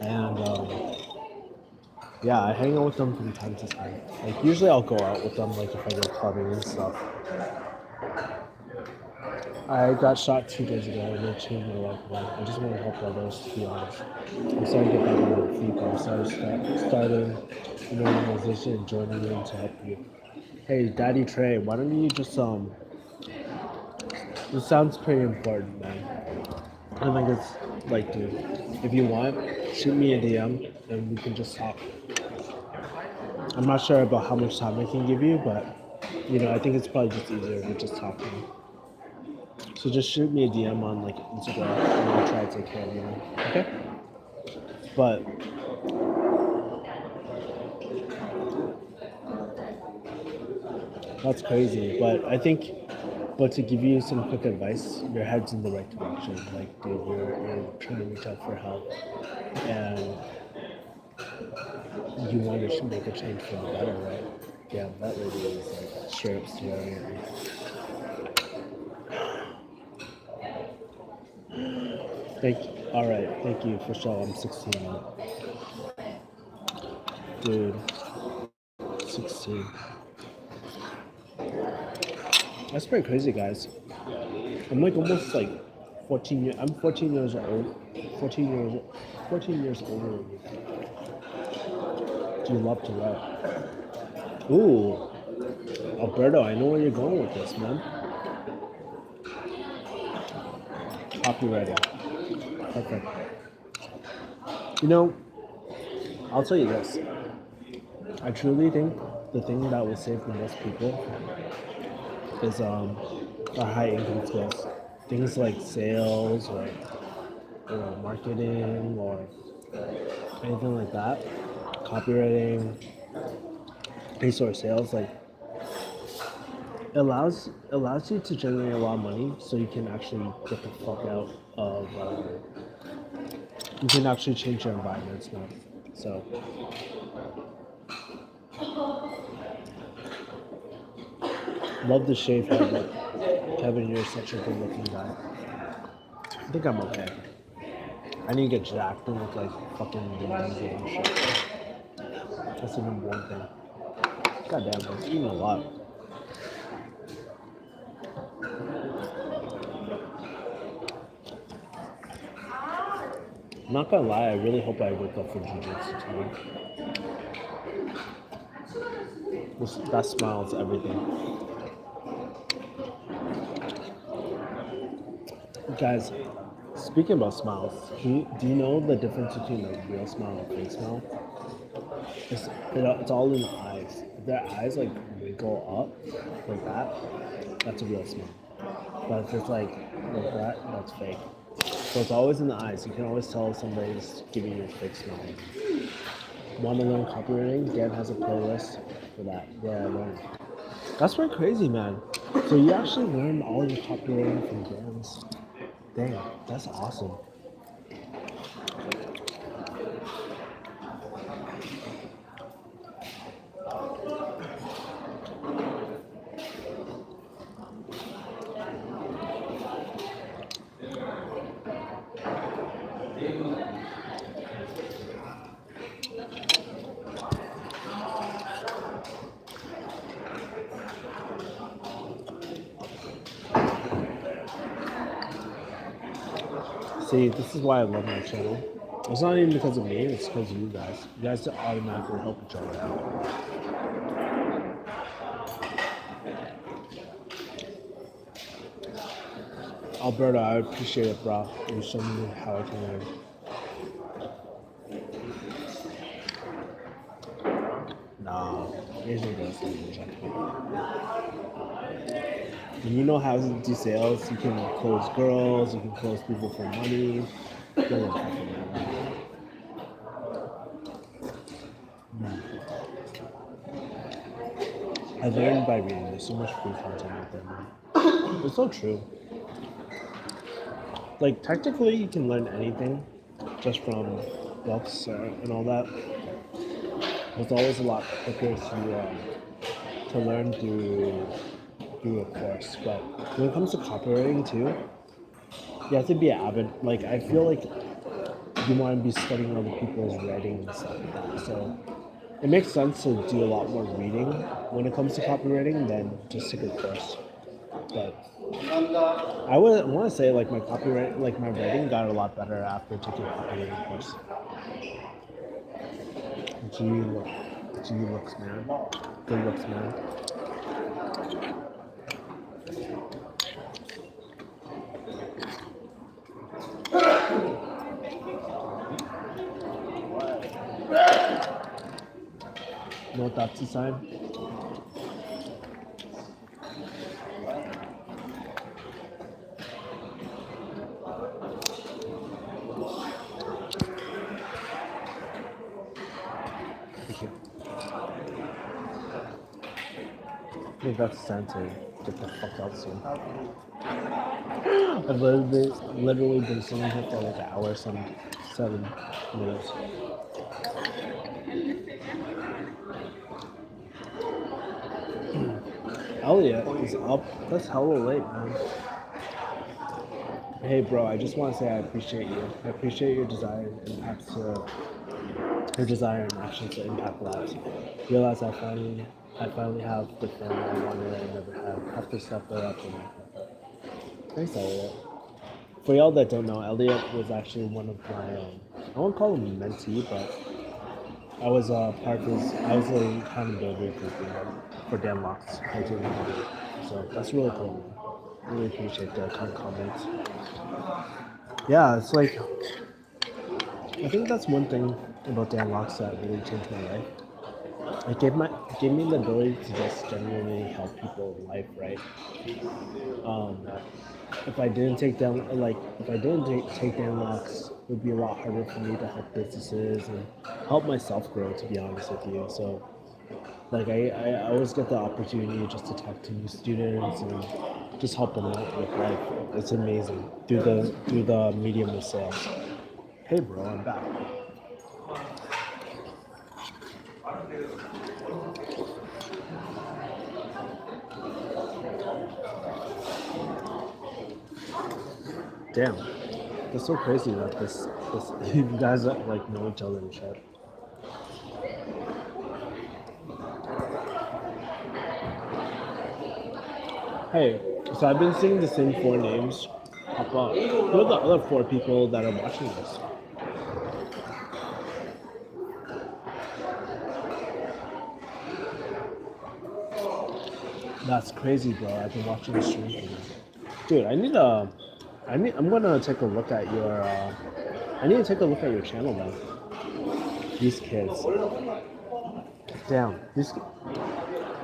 And yeah, I hang out with them from time to time. Like usually I'll go out with them, like if I go clubbing and stuff. I got shot 2 days ago and it changed my life, man. I just want to help others, to be honest. I'm starting to get back on my feet, but I'm starting an organization and joining in to help you. Hey, Daddy Trey, why don't you just this sounds pretty important, man. I think it's like, dude, if you want, shoot me a DM and we can just talk. I'm not sure about how much time I can give you, but you know, I think it's probably just easier if we're just talking. So just shoot me a DM on like Instagram and I'll try to take care of you. Okay? But that's crazy. But to give you some quick advice, your head's in the right direction. Like, dude, you're trying to reach out for help, and you want to make a change for the better, right? Yeah, that lady is like straight up staring at me. All right, thank you for sure. I'm 16 now, dude. 16. That's pretty crazy, guys. I'm like almost like 14 years. I'm 14 years old. 14 years older than you. Do you love to write? Ooh, Alberto, I know where you're going with this, man. Copywriting. Perfect. You know, I'll tell you this. I truly think the thing that will save the most people is our high income skills. Things like sales or marketing or anything like that. Copywriting, resource sales, like allows you to generate a lot of money so you can actually get the fuck out of you can actually change your environments now. So love the shave head. Kevin, you're such a good looking guy. I think I'm okay. I need to get jacked and look like fucking amazing and shit. That's the number one thing. Goddamn, I was eating a lot. I'm not gonna lie, I really hope I wake up for jiu-jitsu tonight. That smile's everything. Guys, speaking about smiles, do you know the difference between a real smile and a fake smile? It's all in the eyes. If their eyes like wrinkle up like that, that's a real smile. But if it's like that, that's fake. So it's always in the eyes. You can always tell if somebody's giving you a fake smile. Want to learn copywriting? Dan has a playlist for that where I learned. That's pretty crazy, man. So you actually learned all your copywriting from Dan's. Dang, that's awesome. See, this is why I love my channel. It's not even because of me, it's because of you guys. You guys automatically help each other out. Alberta, I appreciate it, bro. You showed me how I can learn. Nah, Asian girls don't reject me. When you know how to do sales, you can close girls, you can close people for money. Really fucking matter. I learned by reading. There's so much free content out there, man. It's so true. Like, technically, you can learn anything just from books and all that. It's always a lot quicker to learn through a course. But when it comes to copywriting too, you have to be avid. Like, I feel like you want to be studying other people's writing and stuff like that. So it makes sense to do a lot more reading when it comes to copywriting than just take a course. But I want to say like my copyright, like my writing got a lot better after taking a copywriting course. G looks, man. Good looks, man. You know what that's a sign? Thank you. I think that's a sign to get the fuck out soon. I've literally been sitting here for like an hour, 7 minutes. Elliot is up. That's hella late, man. Hey, bro, I just want to say I appreciate you. I appreciate your desire and actions to impact lives. Realize I finally have the family I wanted I never had. Have to step it up and make it. Thanks, Elliot. For y'all that don't know, Elliot was actually one of my, I won't call him a mentee, but I was part of his, I was the accountability group for Dan Locke's cartoon. So that's really cool, man. Really appreciate the kind comments. Yeah, it's like, I think that's one thing about Dan Locke's that really changed my life. It gave me the ability to just genuinely help people in life, right? If I didn't take Dan Locke's, it would be a lot harder for me to help businesses and help myself grow, to be honest with you. So, like, I always get the opportunity just to talk to new students and just help them out with life. It's amazing through the medium of sales. Hey, bro, I'm back. Damn, that's so crazy that this you guys like know each other and shit. Hey, so I've been seeing the same 4 names pop up. Who are the other 4 people that are watching this? That's crazy, bro. I've been watching the stream for you. Dude, I'm gonna take a look at your, I need to take a look at your channel now. These kids. Damn,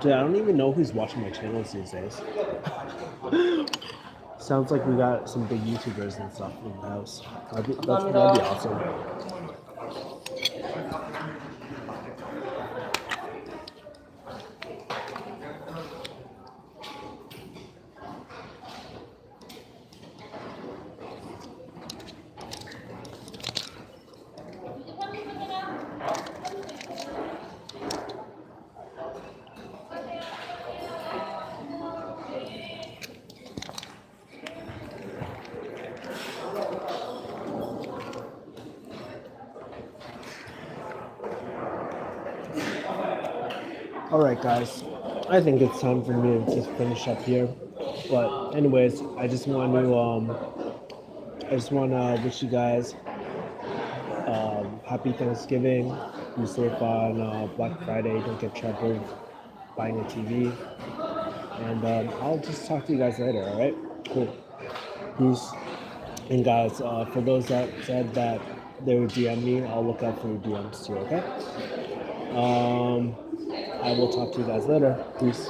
dude, I don't even know who's watching my channels these days. Sounds like we got some big YouTubers and stuff in the house. That'd be awesome. Alright guys, I think it's time for me to just finish up here. But anyways, I just want to I just want to wish you guys happy Thanksgiving. Be safe on Black Friday. Don't get trouble buying a TV. And I'll just talk to you guys later. All right? Cool. Peace. And guys, for those that said that they would DM me, I'll look out for your DMs too. Okay? I will talk to you guys later. Peace.